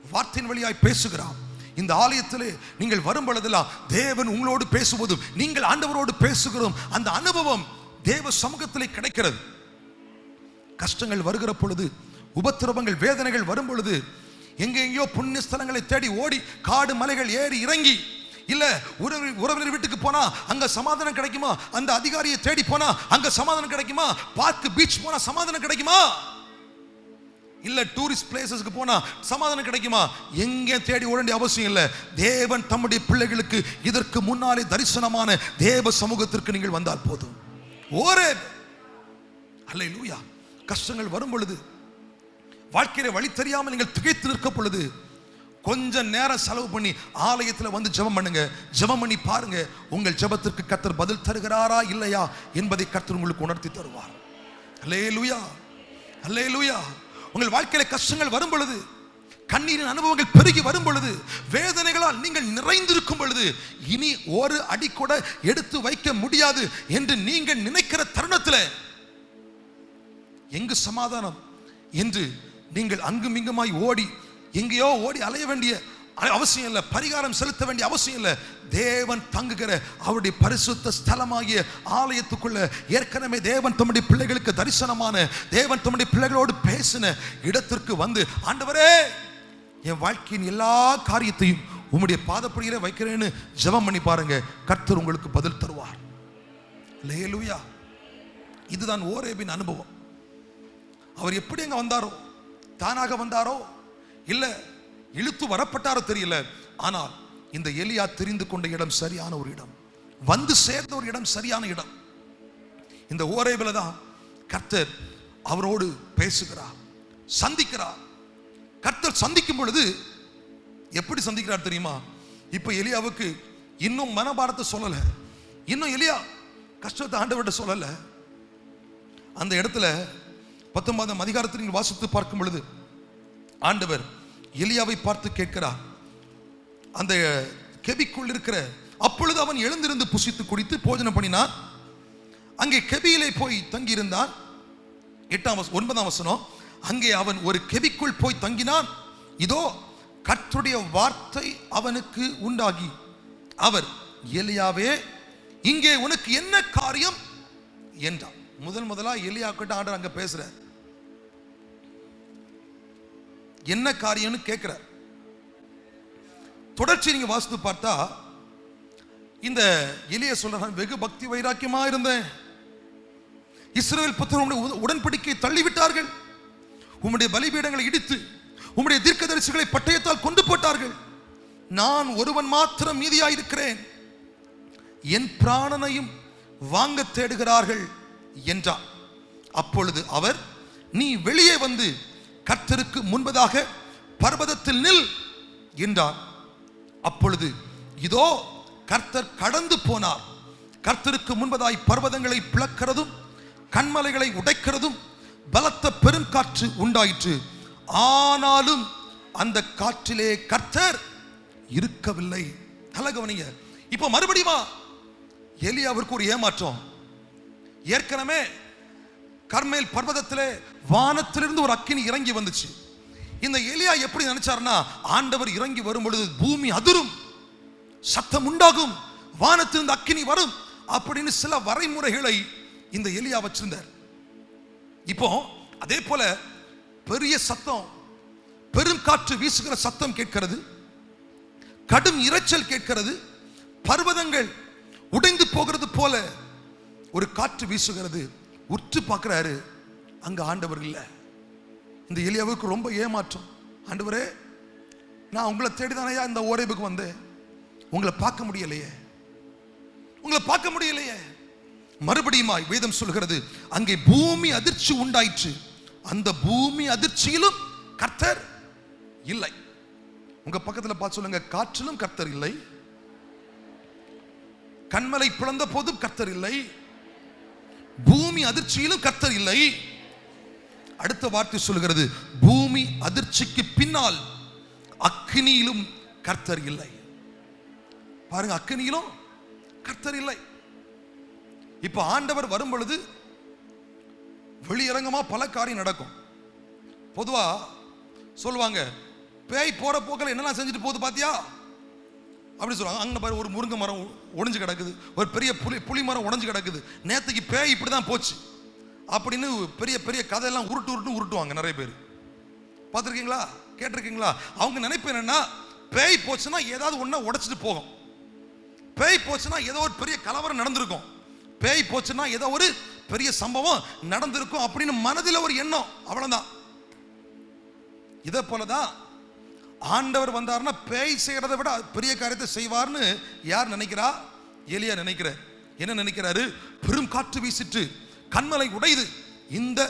வார்த்தையின் வழியாய் பேசுகிறார். இந்த ஆலயத்திலே நீங்கள் வரும் பொழுதெல்லாம் தேவன் உங்களோடு பேசுவதும் நீங்கள் ஆண்டவரோடு பேசுகிறோம் அந்த அனுபவம் தேவ சமூகத்திலே கிடைக்கிறது. கஷ்டங்கள் வருகிற பொழுது, உபத்திரவங்கள் வேதனைகள் வரும் பொழுது, எங்கெங்கயோ புண்ணிய ஸ்தலங்களை தேடி ஓடி காடு மலைகள் ஏறி இறங்கி, இல்ல உறவினர் வீட்டுக்கு போனா அங்க சமாதானம் கிடைக்குமா, அந்த அதிகாரியை தேடி போனா அங்க சமாதானம் கிடைக்குமா, பார்க் பீச் போனா சமாதானம் கிடைக்குமா, இல்ல டூரிஸ்ட் பிளேசஸ்க்கு போனா சமாதானம் கிடைக்குமா, எங்கே தேடி ஓட வேண்டிய அவசியம் இல்லை. தேவன் தம்முடைய பிள்ளைகளுக்கு இதற்கு முன்னாலே தரிசனமான தேவ சமூகத்திற்கு நீங்கள் வந்தால் போதும். ஓரேப். அல்லேலூயா. கஷ்டங்கள் வரும் பொழுது, வாழ்க்கையில வழி தெரியாமல் நீங்கள் திகைத்து நிற்கும் பொழுது, கொஞ்ச நேரம் செலவு பண்ணி ஆலயத்தில் வந்து ஜெபம் பண்ணுங்க. ஜெபம் பண்ணி பாருங்க, உங்கள் ஜெபத்திற்கு கர்த்தர் பதில் தருகிறாரா இல்லையா என்பதை கர்த்தர் உங்களுக்கு உணர்த்தி தருவார். அல்லேலூயா, அல்லேலூயா. உங்கள் வாழ்க்கையில கஷ்டங்கள் வரும் பொழுது, கண்ணீரின் அனுபவங்கள் பெருகி வரும் பொழுது, வேதனைகளால் நீங்கள் நிறைந்திருக்கும் பொழுது, இனி ஒரு அடி கூட எடுத்து வைக்க முடியாது என்று நீங்கள் நினைக்கிற தருணத்தில் எங்கு சமாதானம் என்று நீங்கள் அங்கும் இங்குமாய் ஓடி எங்கேயோ ஓடி அலைய வேண்டிய அவசியம் இல்லை, பரிகாரம் செலுத்த வேண்டிய அவசியம் இல்லை. தேவன் தங்குகிற அவருடைய பரிசுத்த ஸ்தலமாகிய ஆலயத்துக்குள்ள ஏற்கனவே தேவன் தம்முடைய பிள்ளைகளுக்கு தரிசனமான, தேவன் தம்முடைய பிள்ளைகளோடு பேசின இடத்திற்கு வந்து, ஆண்டவரே என் வாழ்க்கையின் எல்லா காரியத்தையும் உம்முடைய பாதப்படியிலே வைக்கிறேன்னு ஜெபம் பண்ணி பாருங்க, கர்த்தர் உங்களுக்கு பதில் தருவார். அல்லேலூயா. இதுதான் ஓரேபின் அனுபவம். அவர் எப்படி அங்க வந்தாரோ, தானாக வந்தாரோ இல்ல இழுத்து வரப்பட்டாரோ தெரியல, ஆனால் இந்த எலியா தெரிந்து கொண்ட இடம் சரியான ஒரு இடம், வந்து சேர்ந்த ஒரு இடம் சரியான இடம். இந்த ஓரேபில தான் கர்த்தர் அவரோடு பேசுகிறார், சந்திக்கிறார். கர்த்தர் சந்திக்கும் பொழுது எப்படி சந்திக்கிறார் தெரியுமா? இப்ப எலியாவுக்கு இன்னும் மனபாரத்தை சொல்லல, இன்னும் எலியா கஷ்டத்தை ஆண்டவர்கிட்ட சொல்லல. அந்த இடத்துல 19ஆம் அதிகாரத்தில் நீங்கள் வாசித்து பார்க்கும் பொழுது ஆண்டவர் எலியாவை பார்த்து கேட்கிறார், அந்த கெபிக்குள் இருக்கிற, அப்பொழுது அவன் எழுந்திருந்து புசித்து குடித்து போஜனம் பண்ணினான், அங்கே கெபியிலே போய் தங்கியிருந்தான். 9ஆம் வசனம், அங்கே அவன் ஒரு கெபிக்குள் போய் தங்கினான், இதோ கர்த்தருடைய வார்த்தை அவனுக்கு உண்டாகி, அவர் எலியாவே இங்கே உனக்கு என்ன காரியம் என்றார். முதலா எலியா கிட்ட ஆண்டவர் அங்க பேசுறார், என்ன காரியம்னு கேட்கிறார். தொடர்ச்சி நீங்க வாசித்து பார்த்தா இந்த எலியா சொல்றான், வெகு பக்தி வைராக்கியமா இருந்தேன், இஸ்ரவேல் புத்திரனுடைய உடன்படிக்கையை தள்ளிவிட்டார்கள், உம்முடைய பலிபீடங்களை இடித்து உம்முடைய தீர்க்கதரிசிகளை பட்டயத்தால் கொண்டு போட்டார்கள், நான் ஒருவன் மாத்திரம் மீதியாயிருக்கிறேன், என் பிராணனையும் வாங்க தேடுகிறார்கள் என்றார். அப்பொழுது அவர், நீ வெளியே வந்து கர்த்தருக்கு முன்பதாக பர்வதத்தில் நில் என்றார். அப்பொழுது இதோ கர்த்தர் கடந்து போனார், கர்த்தருக்கு முன்பதாய் பர்வதங்களை பிளக்கிறதும் கண்மலைகளை உடைக்கிறதும் பலத்த பெருங்காற்று உண்டாயிற்று, ஆனாலும் அந்த காற்றிலே கர்த்தர் இருக்கவில்லை. நல்ல கவனிங்க. இப்ப மறுபடியும் எலியாவிற்கு ஒரு ஏமாற்றம். ஏற்கனவே கர்மேல் பர்வதத்திலே வானத்திலிருந்து ஒரு அக்கினி இறங்கி வந்துச்சு. இந்த எலியா எப்படி நினைச்சார்னா, ஆண்டவர் இறங்கி வரும் பொழுது பூமி அதிரும், சத்தம் உண்டாகும், வானத்திலிருந்து அக்கினி வரும் அப்படின்னு சில வரைமுறைகளை இந்த எலியா வச்சிருந்தார். இப்போ அதே போல பெரிய சத்தம், பெரும் காற்று வீசுகிற சத்தம் கேட்கிறது, கடும் இரைச்சல் கேட்கிறது, பர்வதங்கள் உடைந்து போகிறது போல ஒரு காற்று வீசுகிறது. உற்று பார்க்கிறாரு, அங்க ஆண்டவர் இல்லை. இந்த எலியாவுக்கு ரொம்ப ஏமாற்றம். ஆண்டவரே, நான் உங்களை தேடிதானையா இந்த ஓரேபுக்கு வந்தேன், உங்களை பார்க்க முடியலையே, உங்களை பார்க்க முடியலையே. மறுபடியுமாய் வேதம் சொல்கிறது, அங்கே பூமி அதிர்ச்சி உண்டாயிற்று, அந்த பூமி அதிர்ச்சியிலும் கர்த்தர் இல்லை. உங்க பக்கத்துல பார்த்து சொல்லுங்க, காற்றிலும் கர்த்தர் இல்லை, கண்மலை பிளந்த போதும் கர்த்தர் இல்லை, பூமி அதிர்ச்சியிலும் கர்த்தர் இல்லை. அடுத்த வார்த்தை சொல்கிறது, பூமி அதிர்ச்சிக்கு பின்னால் அக்கினியிலும் கர்த்தர் இல்லை. பாருங்க, அக்கினியிலும் கர்த்தர் இல்லை. இப்ப ஆண்டவர் வரும் பொழுது வெளியரங்கமா பல காரியம் நடக்கும். பொதுவா சொல்லுவாங்க, பேய் போற போக்கில் என்னெல்லாம் செஞ்சுட்டு போகுது பாத்தியா அப்படி சொல்லுவாங்க. அங்க பாரு, ஒரு முருங்கை மரம் உடைஞ்சு கிடக்குது, ஒரு பெரிய புளி மரம் உடைஞ்சு கிடக்குது, நேற்றுக்கு பேய் இப்படிதான் போச்சு அப்படின்னு பெரிய பெரிய கதையெல்லாம் உருட்டுவாங்க. நிறைய பேர் பார்த்துருக்கீங்களா, கேட்டிருக்கீங்களா? அவங்க நினைப்பு என்னன்னா, பேய் போச்சுன்னா ஏதாவது ஒன்றை உடைச்சிட்டு போகும், பேய் போச்சுன்னா ஏதோ ஒரு பெரிய கலவரம் நடந்திருக்கும், பேய் போச்சுன்னா ஏதோ ஒரு பெரிய சம்பவம் நடந்திருக்கும் அப்படின்னு மனதில் ஒரு எண்ணம், அவ்வளவுதான். இதே போலதான் ஆண்டவர் வந்தார்னா பேய் செய்யறதை விட பெரிய காரியத்தை செய்வார்னு யார் நினைக்கிறா? எலியா நினைக்கிற. என்ன நினைக்கிறாரு? பெரும் காற்று வீசிட்டு கண்மலை உடையுது, இந்த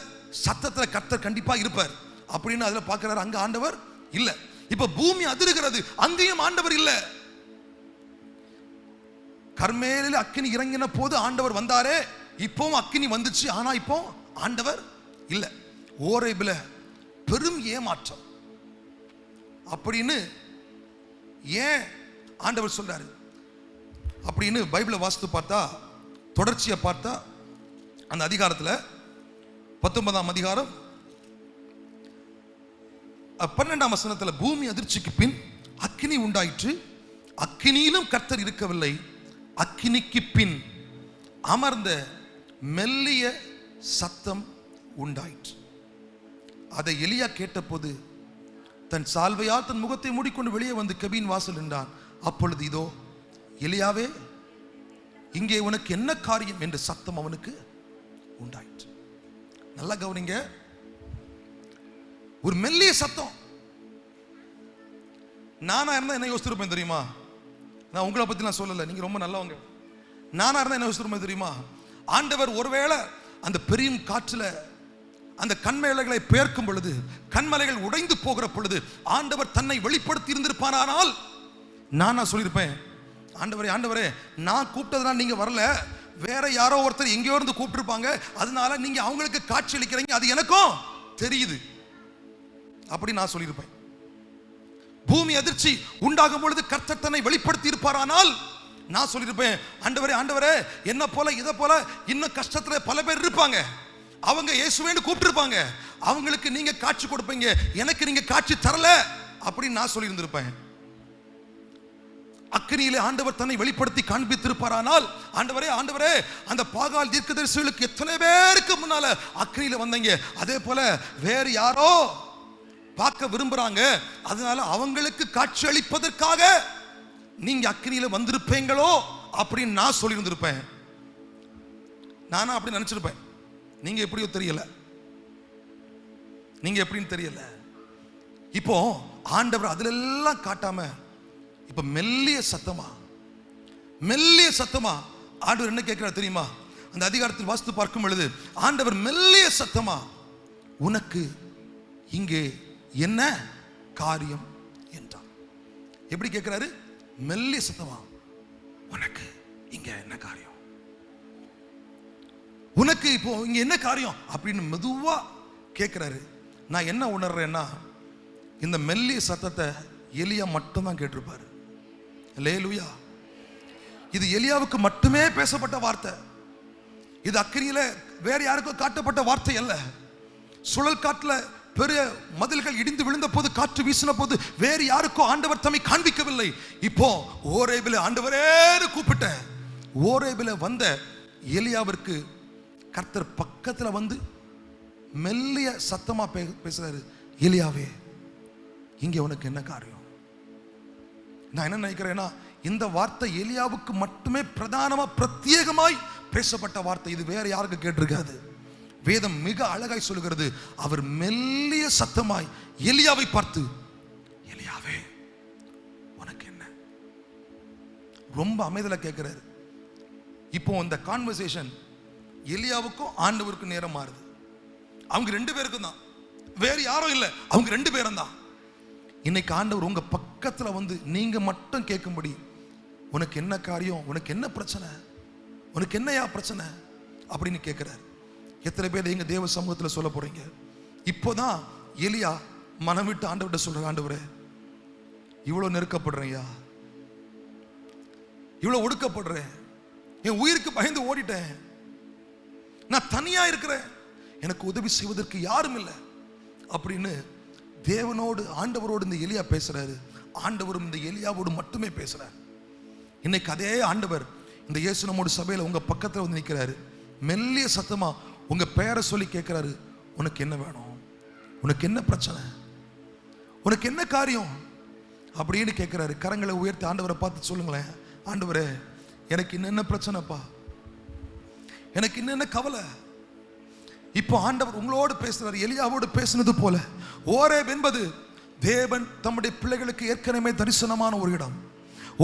சத்தத்துல கர்த்தர் கண்டிப்பா இருப்பார் அப்படின்னு அதுல பார்க்கிறாரு. அங்க ஆண்டவர் இல்ல. இப்ப பூமி அதிருகிறது, அங்கேயும் ஆண்டவர் இல்ல. கர்மேலில் அக்கினி இறங்கின போது ஆண்டவர் வந்தாரே, இப்பவும் அக்கினி வந்துச்சு, ஆனா இப்போ ஆண்டவர் இல்ல. ஓரேபில பெரும் ஏமாற்றம் அப்படின்னு ஏன் ஆண்டவர் சொல்றாரு அப்படின்னு பைபிளை வாசித்து பார்த்தா, தொடர்ச்சியை பார்த்தா, அந்த அதிகாரத்தில் 19ஆம் அதிகாரம் 12ஆம் வசனத்தில், பூமி அதிர்ச்சிக்கு பின் அக்கினி உண்டாயிற்று, அக்கினியிலும் கர்த்தர் இருக்கவில்லை, அக்கினிக்கு பின் அமர்ந்த மெல்லிய சத்தம் உண்டாயிற்று. அதை எலியா கேட்டபோது தன் சால்வையால் தன் முகத்தை மூடிக்கொண்டு வெளியே வந்து கெபின் வாசல் நின்றான். அப்பொழுது இதோ, எலியாவே, இங்கே உனக்கு என்ன காரியம் என்ற சத்தம் அவனுக்கு உண்டாயிற்று. நல்லா கவனிங்க, ஒரு மெல்லிய சத்தம். நானா இருந்தா என்ன யோசிச்சிருப்பேன் தெரியுமா? நான் உங்களை பத்தி நான் சொல்லல, நீங்க ரொம்ப நல்லவங்க. நானா இருந்தா என்ன யோசிச்சிருப்பேன் தெரியுமா? ஆண்டவர் ஒருவேளை அந்த பெரிய காற்றுல அந்த கண்மலைகளை பெயர்க்கும் பொழுது, கண்மலைகள் உடைந்து போகிற பொழுது ஆண்டவர் தன்னை வெளிப்படுத்தி இருந்திருப்பானால் நான் சொல்லியிருப்பேன், ஆண்டவரே ஆண்டவரே, நான் கூப்பிட்டதுனால நீங்க வரல, வேற யாரோ ஒருத்தர் எங்கேயோ இருந்து கூப்பிட்டுருப்பாங்க, அதனால நீங்க அவங்களுக்கு காட்சி அளிக்கிறீங்க, அது எனக்கும் தெரியுது அப்படி நான் சொல்லியிருப்பேன். பூமி அதிர்ச்சி உண்டாகும் பொழுது கர்த்தர் தன்னை வெளிப்படுத்தி இருப்பாரானால் நான் சொல்லியிருப்பேன், ஆண்டவரே ஆண்டவரே, என்ன போல இதை போல இன்னும் கஷ்டத்துல பல பேர் இருப்பாங்க, அவங்க இயேசுவேன்னு கூப்பிட்டுருப்பாங்க, அவங்களுக்கு நீங்க காட்சி கொடுப்பீங்க, எனக்கு நீங்க காட்சி தரல அப்படின்னு நான் சொல்லி இருந்திருப்பேன். அக்கினியிலே ஆண்டவர் தன்னை வெளிப்படுத்தி காண்பித்திருப்பாரானால், ஆண்டவரே ஆண்டவரே, அந்த பாகால் தீர்க்கதரிசிகளுக்கு எத்தனை பேருக்கு முன்னால அக்கினியில வந்தீங்க, அதே போல வேறு யாரோ பார்க்க விரும்புறாங்க, அதனால அவங்களுக்கு காட்சி அளிப்பதற்காக நீங்க அக்கினியில வந்திருப்பீங்களோ அப்படின்னு நான் சொல்லி இருந்திருப்பேன். நானா அப்படி நினைச்சிருப்பேன். நீங்க எப்படியோ தெரியல, நீங்க எப்படின்னு தெரியல. இப்போ ஆண்டவர் அதுல எல்லாம் காட்டாம இப்ப மெல்லிய சத்தமா ஆண்டவர் என்ன கேட்கிறார் தெரியுமா? அந்த அதிகாரத்தில் வாசித்து பார்க்கும் பொழுது ஆண்டவர் மெல்லிய சத்தமா, உனக்கு இங்கே என்ன காரியம் என்றார். எப்படி கேட்கிறாரு? மெல்லிய சத்தமா, உனக்கு இங்க என்ன காரியம், உனக்கு இப்போ இங்க என்ன காரியம் அப்படின்னு மெதுவா கேட்கிறாரு. நான் என்ன உணர்றேன்னா, இந்த மெல்லிய சத்தத்தை எலியா மட்டும்தான் கேட்டிருப்பாரு. அல்லேலூயா. இது எலியாவுக்கு மட்டுமே பேசப்பட்ட வார்த்தை, இது அக்கினியில வேற யாருக்கும் காட்டப்பட்ட வார்த்தை அல்ல. சுழல் காட்டுல பெரிய மதில்கள் இடிந்து விழுந்த போது, காற்று வீசின போது வேறு யாருக்கும் ஆண்டவர் தம்மை காண்பிக்கவில்லை. இப்போ ஓரேபில ஆண்டவரேன்னு கூப்பிட்ட ஓரேபில வந்த எலியாவிற்கு கர்த்தர் பக்கத்துல வந்து மெல்லிய சத்தமா பேசுறாரு, எலியாவே இங்கே உனக்கு என்ன காரியம்? நான் என்ன நினைக்கிறேன்னா, இந்த வார்த்தை எலியாவுக்கு மட்டுமே பிரதானமா பிரத்யேகமாய் பேசப்பட்ட வார்த்தை. இது வேற யாருக்கு கேட்டிருக்காது. வேதம் மிக அழகாய் சொல்லுகிறது, அவர் மெல்லிய சத்தமாய் எலியாவை பார்த்து, எலியாவே உனக்கு என்ன? ரொம்ப அமைதியில கேட்கிறாரு. இப்போ இந்த கான்வர்சேஷன் எலியாவுக்கும் ஆண்டவருக்கும் நேரம் மாறுது. அவங்க 2 பேருக்கும் தான், வேற யாரும் இல்லை, அவங்க 2 பேரும் தான். இன்னைக்கு ஆண்டவர் உங்க பக்கத்துல வந்து நீங்க மட்டும் கேட்கும்படி, உனக்கு என்ன காரியம், உனக்கு என்ன பிரச்சனை, உனக்கு என்னையா பிரச்சனை அப்படின்னு கேட்கிறாரு. எத்தனை பேர் எங்க தேவ சமூகத்துல சொல்ல போறீங்க? இப்போதான் எலியா மனம் விட்டு ஆண்டவர்கிட்ட சொல்ற, ஆண்டவரே இவ்வளவு நெருக்கப்படுறேன்யா, இவ்வளவு ஒடுக்கப்படுறேன், என் உயிருக்கு பயந்து ஓடிட்டேன், நான் தனியா இருக்கிறேன், எனக்கு உதவி செய்வதற்கு யாரும் இல்லை அப்படின்னு தேவனோடு ஆண்டவரோடு இந்த எலியா பேசுறாரு. ஆண்டவரும் இந்த எலியாவோடு மட்டுமே பேசுறாரு. இன்னைக்கு அதே ஆண்டவர் இந்த இயேசு நம்மோட சபையில உங்க பக்கத்துல வந்து நிற்கிறாரு. மெல்லிய சத்தமா உங்க பெயரை சொல்லி கேட்கிறாரு, உனக்கு என்ன வேணும், உனக்கு என்ன பிரச்சனை, உனக்கு என்ன காரியம் அப்படின்னு கேட்கிறாரு. கரங்களை உயர்த்தி ஆண்டவரை பார்த்து சொல்லுங்களேன், ஆண்டவரே எனக்கு இன்னென்ன பிரச்சனைப்பா, எனக்கு இன்னென்ன கவலை. இப்போ ஆண்டவர் உங்களோடு பேசுறாரு, எலியாவோடு பேசினது போல. ஓரேப் என்பது தேவன் தம்முடைய பிள்ளைகளுக்கு ஏற்கனவே தரிசனமான ஒரு இடம்.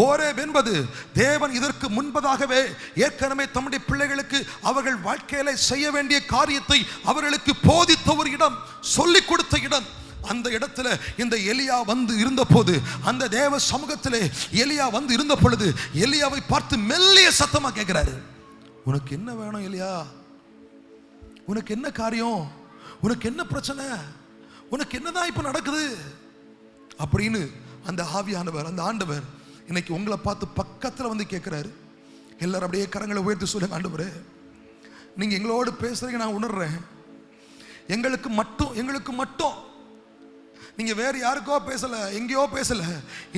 ஓரேப் என்பது தேவன் இதற்கு முன்பதாகவே ஏற்கனவே தம்முடைய பிள்ளைகளுக்கு அவர்கள் வாழ்க்கையில செய்ய வேண்டிய காரியத்தை அவர்களுக்கு போதித்த ஒரு இடம், சொல்லிக் கொடுத்த இடம். அந்த இடத்துல இந்த எலியா வந்து இருந்த போது, அந்த தேவ சமூகத்திலே எலியா வந்து இருந்த பொழுது, எலியாவை பார்த்து மெல்லிய சத்தமா கேட்கிறாரு, உனக்கு என்ன வேணும் எலியா, உனக்கு என்ன காரியம், உனக்கு என்ன பிரச்சனை, உனக்கு என்னதான் இப்ப நடக்குது அப்படின்னு அந்த ஆவியானவர், அந்த ஆண்டவர் இன்னைக்கு உங்களை பார்த்து பக்கத்துல வந்து கேட்கிறாரு. எல்லாரும் அப்படியே கரங்களை உயர்த்தி சொல்லுங்க, ஆண்டவரே நீங்க எங்களோடு பேசுறீங்க, நான் உணர்றேன். எங்களுக்கு மட்டும் நீங்க வேற யாருக்கோ பேசல, எங்கேயோ பேசல,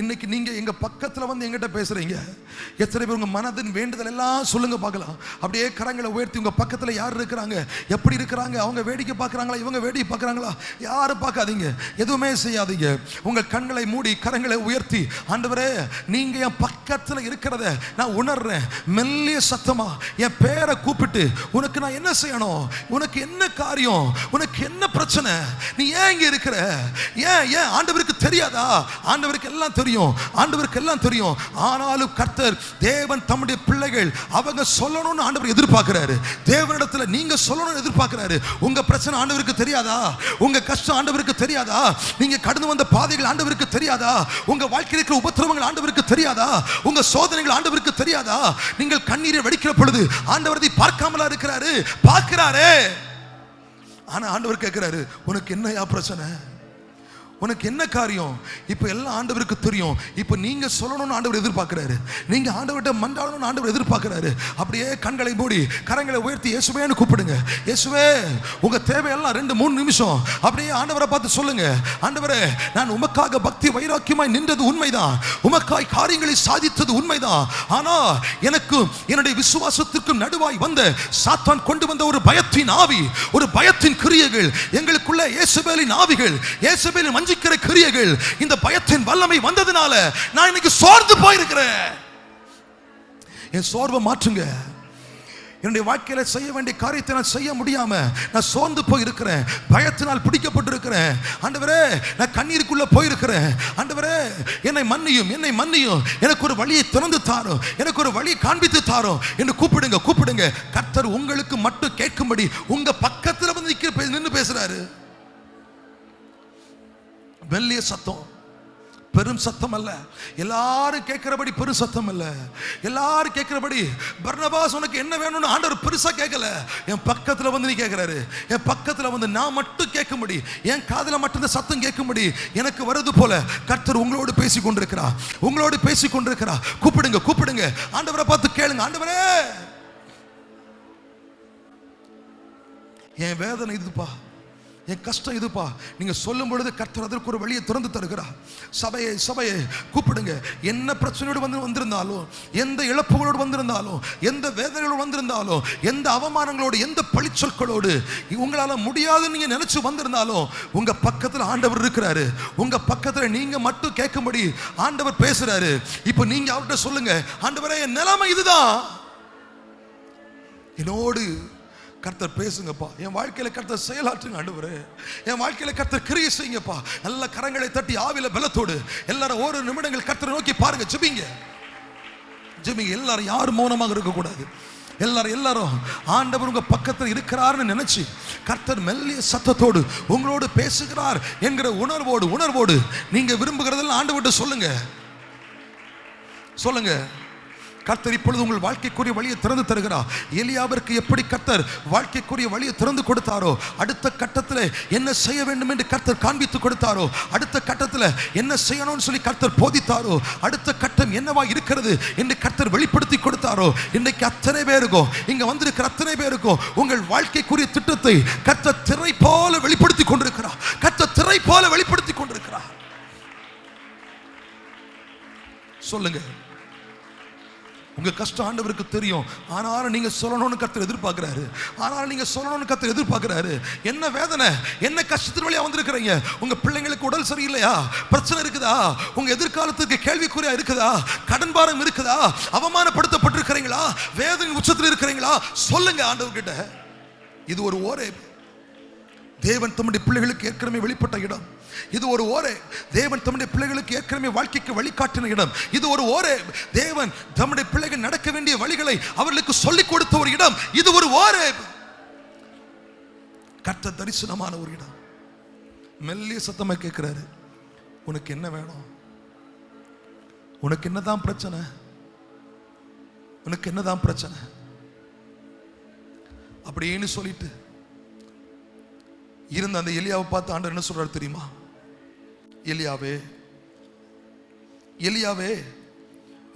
இன்னைக்கு நீங்க எங்க பக்கத்துல வந்து எங்கிட்ட பேசுறீங்க. எத்தனை பேர் உங்க மனதின் வேண்டுதல் எல்லாம் சொல்லுங்க பார்க்கலாம். அப்படியே கரங்களை உயர்த்தி உங்க பக்கத்துல யார் இருக்கிறாங்க, எப்படி இருக்கிறாங்க, அவங்க வேடிக்கை பார்க்கறாங்களா, இவங்க வேடிக்கை பார்க்கறாங்களா, யாரும் பார்க்காதீங்க, எதுவுமே செய்யாதீங்க. உங்க கண்களை மூடி கரங்களை உயர்த்தி, ஆண்டவரே நீங்க என் பக்கத்துல இருக்கிறத நான் உணர்றேன். மெல்லிய சத்தமா என் பேரை கூப்பிட்டு, உனக்கு நான் என்ன செய்யணும், உனக்கு என்ன காரியம், உனக்கு என்ன பிரச்சனை, நீ ஏன் இங்க இருக்கிற, ஏன் ஆண்டவருக்கு தெரியாதா? ஆண்டவருக்கு எல்லாம் தெரியும், ஆண்டவருக்கு எல்லாம் தெரியும். ஆனாலும் கர்த்தர் தேவன் தம்முடைய பிள்ளைகள் அவங்க சொல்லணும்னு ஆண்டவர் எதிர்பார்க்கிறாரு. தேவனிடத்துல நீங்க சொல்லணும்னு எதிர்பார்க்கிறாரு. உங்க பிரச்சனை ஆண்டவருக்கு தெரியாதா? உங்க கஷ்டம் ஆண்டவருக்கு தெரியாதா? நீங்க கடந்து வந்த பாதைகள் ஆண்டவருக்கு தெரியாதா? உங்க வாழ்க்கையில் இருக்கிற உபத்திரவங்கள் ஆண்டவருக்கு தெரியாதா? உங்க சோதனைகள் ஆண்டவருக்கு தெரியாதா? நீங்கள் கண்ணீரை வடிக்கிற பொழுது ஆண்டவர் அதை பார்க்காமலா இருக்கிறாரு? பார்க்கிறாரே. ஆனா ஆண்டவர் கேட்கிறாரு, உனக்கு என்னையா பிரச்சனை, உனக்கு என்ன காரியம்? இப்ப எல்லாம் ஆண்டவருக்கு தெரியும். இப்ப நீங்க சொல்லணும்னு ஆண்டவர் எதிர்பார்க்கிறாரு. நீங்க ஆண்டவர்கிட்ட மன்றாடணும்னு ஆண்டவர் எதிர்பார்க்கிறாரு. அப்படியே கண்களை மூடி கரங்களை உயர்த்தி இயேசுவேன்னு கூப்பிடுங்க. இயேசுவே, உங்க தேவையெல்லாம் 2-3 நிமிஷம் அப்படியே ஆண்டவரை பார்த்து சொல்லுங்க. ஆண்டவரே, நான் உமக்காக பக்தி வைராக்கியமாய் நின்றது உண்மைதான், உமக்காய் காரியங்களை சாதித்தது உண்மைதான். ஆனா எனக்கு என்னுடைய விசுவாசத்திற்கும் நடுவாய் வந்த சாத்தான் கொண்டு வந்த ஒரு பயத்தின் ஆவி, ஒரு பயத்தின் கிரியைகள் எங்களுக்குள்ள, இயேசுவேலின் ஆவிகள், இயேசுவேலின் வஞ்சிக்கிற கிரியைகள், இந்த பயத்தின் வல்லமை வந்ததுனால நான் இன்னைக்கு சோர்ந்து போயிருக்கிறேன். என் சோர்வை மாற்றுங்க. என்னுடைய வாழ்க்கையில செய்ய வேண்டிய காரியத்தை நான் செய்ய முடியாம நான் சோர்ந்து போயிருக்கிறேன், பயத்தினால் பிடிக்கப்பட்டிருக்கிறேன். ஆண்டவரே, நான் கண்ணீருக்குள்ள போயிருக்கிறேன். ஆண்டவரே, என்னை மன்னியும், என்னை மன்னியும், எனக்கு ஒரு வழியை திறந்து தாரும், எனக்கு ஒரு வழியை காண்பித்து தாரும் என்று கூப்பிடுங்க, கூப்பிடுங்க. கர்த்தர் உங்களுக்கு மட்டும் கேட்கும்படி உங்க பக்கத்துல வந்து நின்னு பேசுறாரு. மெல்லிய சத்தம், பெரும் சத்தம் அல்ல. எல்லாரும் கேட்கிறபடி பெரும் சத்தம் அல்ல. எல்லாரும் கேட்கிறபடி, பர்னபாஸ் உனக்கு என்ன வேணும்னு ஆண்டவர் பெருசா கேட்கல. என் பக்கத்துல வந்து நீ கேட்கிறாரு. என் பக்கத்துல வந்து நான் மட்டும் கேட்கும்படி, என் காதுல மட்டும் இந்த சத்தம் கேட்கும்படி எனக்கு வருது போல கர்த்தர் உங்களோடு பேசி கொண்டிருக்கிறார், உங்களோடு பேசி கொண்டிருக்கிறார். கூப்பிடுங்க, கூப்பிடுங்க. ஆண்டவரை பார்த்து கேளுங்க, ஆண்டவரே என் வேதனை இதுப்பா, என் கஷ்டம் இதுப்பா. நீங்க சொல்லும் பொழுது கர்த்தர் அதற்கு ஒரு வழியை திறந்து தருகிறார். சபையை கூப்பிடுங்க. என்ன பிரச்சனையோடு வந்திருந்தாலும், எந்த இழப்புகளோடு வந்திருந்தாலும், எந்த வேதனைகளோடு வந்திருந்தாலும், எந்த அவமானங்களோடு, எந்த பழிச்சொற்களோடு உங்களால முடியாதுன்னு நீங்க நினைச்சு வந்திருந்தாலும், உங்க பக்கத்துல ஆண்டவர் இருக்கிறாரு. உங்க பக்கத்துல நீங்க மட்டும் கேட்கும்படி ஆண்டவர் பேசுறாரு. இப்போ நீங்க அவர்கிட்ட சொல்லுங்க, ஆண்டவரே என் நிலைமை இதுதான், என்னோடு கர்த்தர் பேசுங்கப்பா, என் வாழ்க்கையில கர்த்தர் செயலாற்றுங்க ஆண்டவரே, என் வாழ்க்கையில கர்த்தர் கிரியை செய்யுங்கப்பா. நல்ல கரங்களை தட்டி ஆவில பலத்தோடு எல்லாரும் ஒரு நிமிடங்கள் கர்த்தரை நோக்கி பாருங்க. ஜெபிங்க. எல்லாரும் யாரும் மௌனமாக இருக்கக்கூடாது. எல்லாரும் ஆண்டவர் உங்க பக்கத்தில் இருக்கிறார்னு நினைச்சு கர்த்தர் மெல்லிய சத்தத்தோடு உங்களோடு பேசுகிறார் என்கிற உணர்வோடு நீங்க விரும்புகிறதெல்லாம் ஆண்டவர்கிட்ட சொல்லுங்க. கர்த்தர் இப்பொழுது உங்கள் வாழ்க்கைக்குரிய வழியை திறந்து தருகிறார். எலியாவிற்கு எப்படி கர்த்தர் வாழ்க்கைக்குரிய வழியை திறந்து கொடுத்தாரோ, அடுத்த கட்டத்தில் என்ன செய்ய வேண்டும் என்று கர்த்தர் காண்பித்து கொடுத்தாரோ, அடுத்த கட்டத்தில் என்ன செய்யணும்னு சொல்லி கர்த்தர் போதித்தாரோ, அடுத்த கட்டம் என்னவா இருக்கிறது என்று கர்த்தர் வெளிப்படுத்தி கொடுத்தாரோ, இன்னைக்கு அத்தனை பேருக்கும், இங்க வந்திருக்கிற அத்தனை பேருக்கும் உங்கள் வாழ்க்கைக்குரிய திட்டத்தை கர்த்தர் திரை போல வெளிப்படுத்தி கொண்டிருக்கிறார். கர்த்தர் திரை போல வெளிப்படுத்தி கொண்டிருக்கிறார். சொல்லுங்க. உங்க கஷ்டம் ஆண்டவருக்கு தெரியும். ஆனாலும் நீங்க சொல்லணும்னு கர்த்தர் எதிர்பார்க்கிறாரு. என்ன வேதனை, என்ன கஷ்டத்தின் வழியா வந்திருக்கிறீங்க? உங்க பிள்ளைங்களுக்கு உடல் சரியில்லையா? பிரச்சனை இருக்குதா? உங்க எதிர்காலத்துக்கு கேள்விக்குறியா இருக்குதா? கடன் பாரம் இருக்குதா? அவமானப்படுத்தப்பட்டிருக்கிறீங்களா? வேதனை உச்சத்தில் இருக்கிறீங்களா? சொல்லுங்க ஆண்டவர்கிட்ட. இது ஒரு ஓரேப். தேவன் தம்முடைய பிள்ளைகளுக்கு ஏற்கனவே வெளிப்பட்ட இடம். இது ஒரு ஓரேப். தேவன் தம்முடைய பிள்ளைகளுக்கு ஏற்கனவே வாழ்க்கைக்கு வழிகாட்டின இடம். இது ஒரு ஓரேப். தேவன் தம்முடைய பிள்ளைகள் நடக்க வேண்டிய வழிகளை அவர்களுக்கு சொல்லிக் கொடுத்த ஒரு இடம். இது ஒரு ஓரேப். கர்த்தர் தரிசனமான ஒரு இடம். மெல்லிய சத்தமா கேட்கிறாரு, உனக்கு என்ன வேணும்? உனக்கு என்னதான் பிரச்சனை? அப்படின்னு சொல்லிட்டு இருந்த அந்த எலியாவை பார்த்து ஆண்டவர் என்ன சொல்றாரு தெரியுமா? எலியாவே,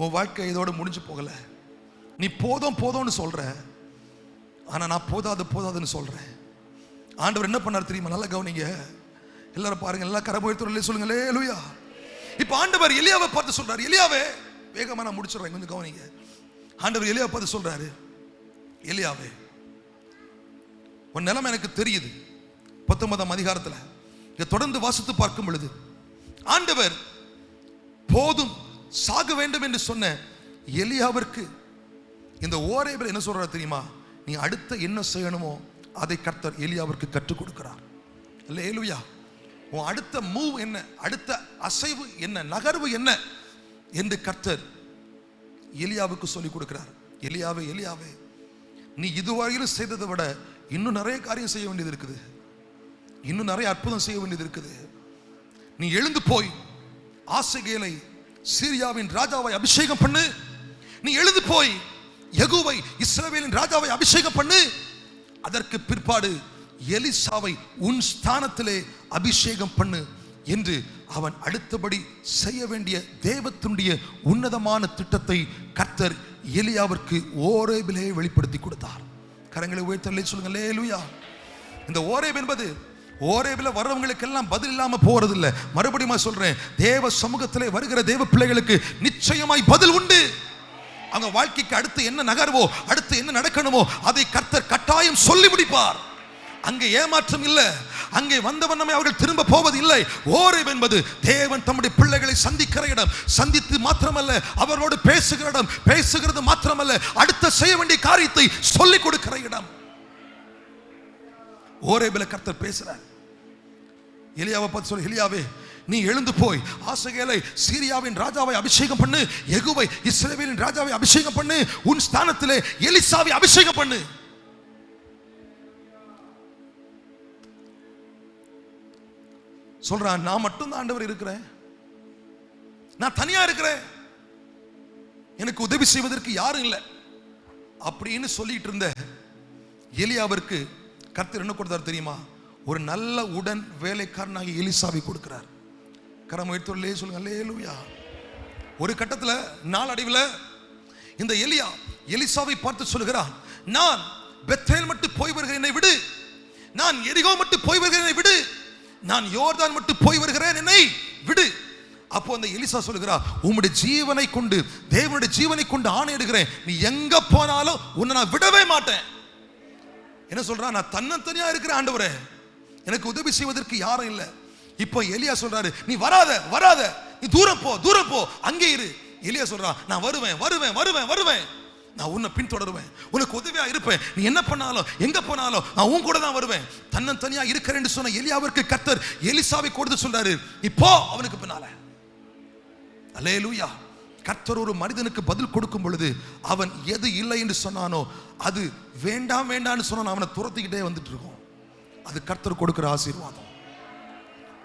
உன் வாழ்க்கை இதோட முடிஞ்சு போகல. நீ போதும்னு சொல்ற, ஆனா நான் போதாதுன்னு சொல்றேன். ஆண்டவர் என்ன பண்ணார் தெரியுமா? நல்லா கவனிங்க. எல்லாரும் பாருங்க, எல்லா கரபோயத்தோட சொல்லுங்க அல்லேலூயா. இப்ப ஆண்டவர் எலியாவை பார்த்து சொல்றாரு, எலியாவே, வேகமா நான் முடிச்சிடுறேன், கொஞ்சம் கவனிங்க. ஆண்டவர் எலியாவை பார்த்து சொல்றாரு, எலியாவே, உன் நிலைமை எனக்கு தெரியுது. 19ஆம் அதிகாரத்தில் இதை தொடர்ந்து வாசித்து பார்க்கும் பொழுது ஆண்டவர் போதும், சாக வேண்டும் என்று சொன்ன எலியாவிற்கு இந்த ஓரேபில் என்ன சொல்றாரு தெரியுமா? நீ அடுத்த என்ன செய்யணுமோ அதை கர்த்தர் எலியாவிற்கு கற்றுக் கொடுக்கிறார். அல்லேலூயா. உன் அடுத்த மூவ் என்ன, அடுத்த அசைவு என்ன, நகர்வு என்ன என்று கர்த்தர் எலியாவுக்கு சொல்லிக் கொடுக்கிறார். எலியாவே, நீ இதுவரையிலும் செய்ததை விட இன்னும் நிறைய காரியம் செய்ய வேண்டியது இருக்குது. இன்னும் நிறைய அற்புதம் செய்ய வேண்டியது இருக்குது. நீ எழுந்து போய் ஆசகேலை சீரியாவின் ராஜாவை அபிஷேகம் பண்ணு. நீ எழுந்து போய் யெகூவை இஸ்ரவேலின் ராஜாவை அபிஷேகம் பண்ணு. அதற்கு பிற்பாடு எலிசாவை உன் ஸ்தானத்திலே அபிஷேகம் பண்ணு என்று அவன் அடுத்தபடி செய்ய வேண்டிய தேவத்தினுடைய உன்னதமான திட்டத்தை கர்த்தர் எலியாவிற்கு ஓரேபிலே வெளிப்படுத்தி கொடுத்தார். கரங்களை உயர்த்தி சொல்லுங்க அல்லேலூயா. இந்த ஓரேப் என்பது, ஓரேபில் வர்றவங்களுக்கு எல்லாம் பதில் இல்லாம போறது இல்லை. மறுபடியும் சொல்றேன், தேவ சமூகத்திலே வருகிற தேவ பிள்ளைகளுக்கு நிச்சயமாய் பதில் உண்டு. அவங்க வாழ்க்கைக்கு அடுத்து என்ன நகர்வோ, அடுத்து என்ன நடக்கணுமோ அதை கர்த்தர் கட்டாயம் சொல்லி முடிப்பார். அங்கே ஏமாற்றம் இல்லை. அங்கே வந்தவண்ணமே அவர்கள் திரும்ப போவது இல்லை. ஓரேப் என்பது தேவன் தம்முடைய பிள்ளைகளை சந்திக்கிற இடம். சந்தித்து மாத்திரமல்ல, அவர்களோடு பேசுகிற இடம். பேசுகிறது மாத்திரமல்ல, அடுத்த செய்ய வேண்டிய காரியத்தை சொல்லிக் கொடுக்கிற இடம். ஓரேபில் கர்த்தர் பேசுறார். எலியாவை பார்த்து சொல்லு, எலியாவே, நீ எழுந்து போய் ஆசகேலை சீரியாவின் ராஜாவை அபிஷேகம் பண்ணு. யெகூவை இஸ்ரவேலின் ராஜாவை அபிஷேகம் பண்ணு. உன் ஸ்தானத்திலே எலிசாவை அபிஷேகம் பண்ணு. சொல்றான், நான் மட்டும் தான் ஆண்டவர் இருக்கிறேன், நான் தனியா இருக்கிறேன், எனக்கு உதவி செய்வதற்கு யாரும் இல்லை அப்படின்னு சொல்லிட்டு இருந்த எலியாவிற்கு கர்த்தர் என்ன கொடுத்தார் தெரியுமா? ஒரு நல்ல உடன் வேலைக்காரனாகி எலிசாவை கொடுக்கிறார். கரம் உயர்த்தி சொல்லுங்க அல்லேலூயா. ஒரு கட்டத்தில் நாளடைவில் இந்த எலியா எலிசாவை பார்த்து சொல்லுகிறான், நான் பெத்தேல் மட்டும் போய் வருகிறேன், என்னை விடு. நான் எரிகோ மட்டும் போய் வருகிறேன் விடு, நான் யோர்தான் மட்டும் போய் வருகிறேன் என்னை விடு. அப்போ அந்த எலிசா சொல்லுகிறா, உம்முடைய ஜீவனை கொண்டு, தேவனுடைய ஜீவனை கொண்டு ஆணையிடுகிறேன், நீ எங்க போனாலும் உன்னை நான் விடவே மாட்டேன். என்ன சொல்றா, நான் தன்னந்தனியா இருக்கிற ஆண்டவரே, எனக்கு உதவி செய்வதற்கு யாரும் இல்லை. இப்போ எலியா சொல்றாரு, நீ வராத வராத, நீ தூரம் போ தூரம் போ, அங்கே இரு. எலியா சொல்றா, நான் வருவேன் வருவேன் வருவேன் வருவேன், நான் உன்னை பின்தொடருவேன், உனக்கு உதவியா இருப்பேன், நீ என்ன பண்ணாலும் எங்க போனாலும் நான் உன் கூட தான் வருவேன். தன்னந்தனியா இருக்கிறேன்னு சொன்ன எலியாவிற்கு கர்த்தர் எலிசாவை கொடுத்து சொல்றாரு, இப்போ அவனுக்கு பின்னால. அல்லேலூயா. கர்த்தர் ஒரு மனிதனுக்கு பதில் கொடுக்கும் பொழுது அவன் எது இல்லை என்று சொன்னானோ, அது வேண்டாம் வேண்டாம்னு சொன்னான், அவனை துரத்திக்கிட்டே வந்துட்டு இருக்கும். அது கர்த்தர் கொடுக்கிற ஆசீர்வாதம்,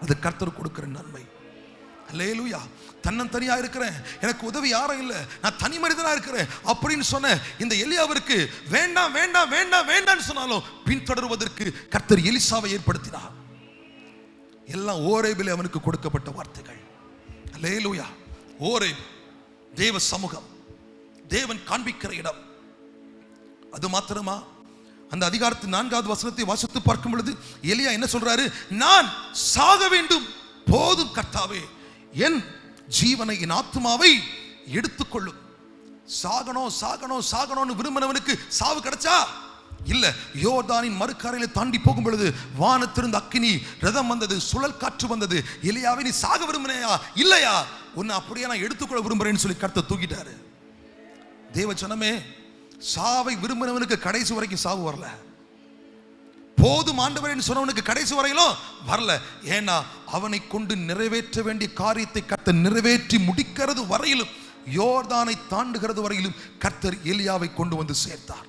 அது கர்த்தர் கொடுக்கிற நன்மை. அல்லேலூயா. தன்னந்தனியா இருக்கிறேன், எனக்கு உதவி யாரும் இல்லை, நான் தனி மனிதனா இருக்கிறேன் அப்படின்னு சொன்ன இந்த எலியாவிற்கு வேண்டாம் வேண்டாம் வேண்டாம் வேண்டாம்னு சொன்னாலும் பின்தொடர்வதற்கு கர்த்தர் எலிசாவை ஏற்படுத்தினார். எல்லாம் ஓரேபிலே அவனுக்கு கொடுக்கப்பட்ட வார்த்தைகள். அல்லேலூயா. ஓரேப் தேவ சமூகம், தேவன் காண்பிக்கிற இடம். அது மாத்திரமா, அந்த அதிகாரத்தின் 4வது வசனத்தை வாசித்து பார்க்கும் பொழுது எலியா என்ன சொல்றாரு, நான் சாக வேண்டும், போதும் கர்த்தாவே, என் ஜீவனை என் ஆத்துமாவை எடுத்துக்கொள்ளும். சாகணும் சாகணும் சாகணும்னு விரும்பினவனுக்கு சாவு கிடைச்சா இல்ல. யோர்தானின் மறுக்கரையில தாண்டி போகும் பொழுது வானத்திலிருந்து அக்கினி ரதம் வந்தது, சுழல் காற்று வந்தது. எலியாவே, நீ சாக விரும்பினையா? இல்லையா, உன்னை அப்படியே நான் எடுத்துக்கொள்ள விரும்புறேன்னு சொல்லி கர்த்தர் தூக்கிட்டாரு. தேவ ஜனமே, சாவை விரும்பினவனுக்கு கடைசி வரைக்கும் சாவு வரல. போதும் ஆண்டவரேன்னு சொன்னவனுக்கு கடைசி வரையிலும் வரல. ஏன்னா அவனை கொண்டு நிறைவேற்ற வேண்டிய காரியத்தை கர்த்தர் நிறைவேற்றி முடிக்கிறது வரையிலும், யோர்தானை தாண்டுகிறது வரையிலும் கர்த்தர் எலியாவை கொண்டு வந்து சேர்த்தார்.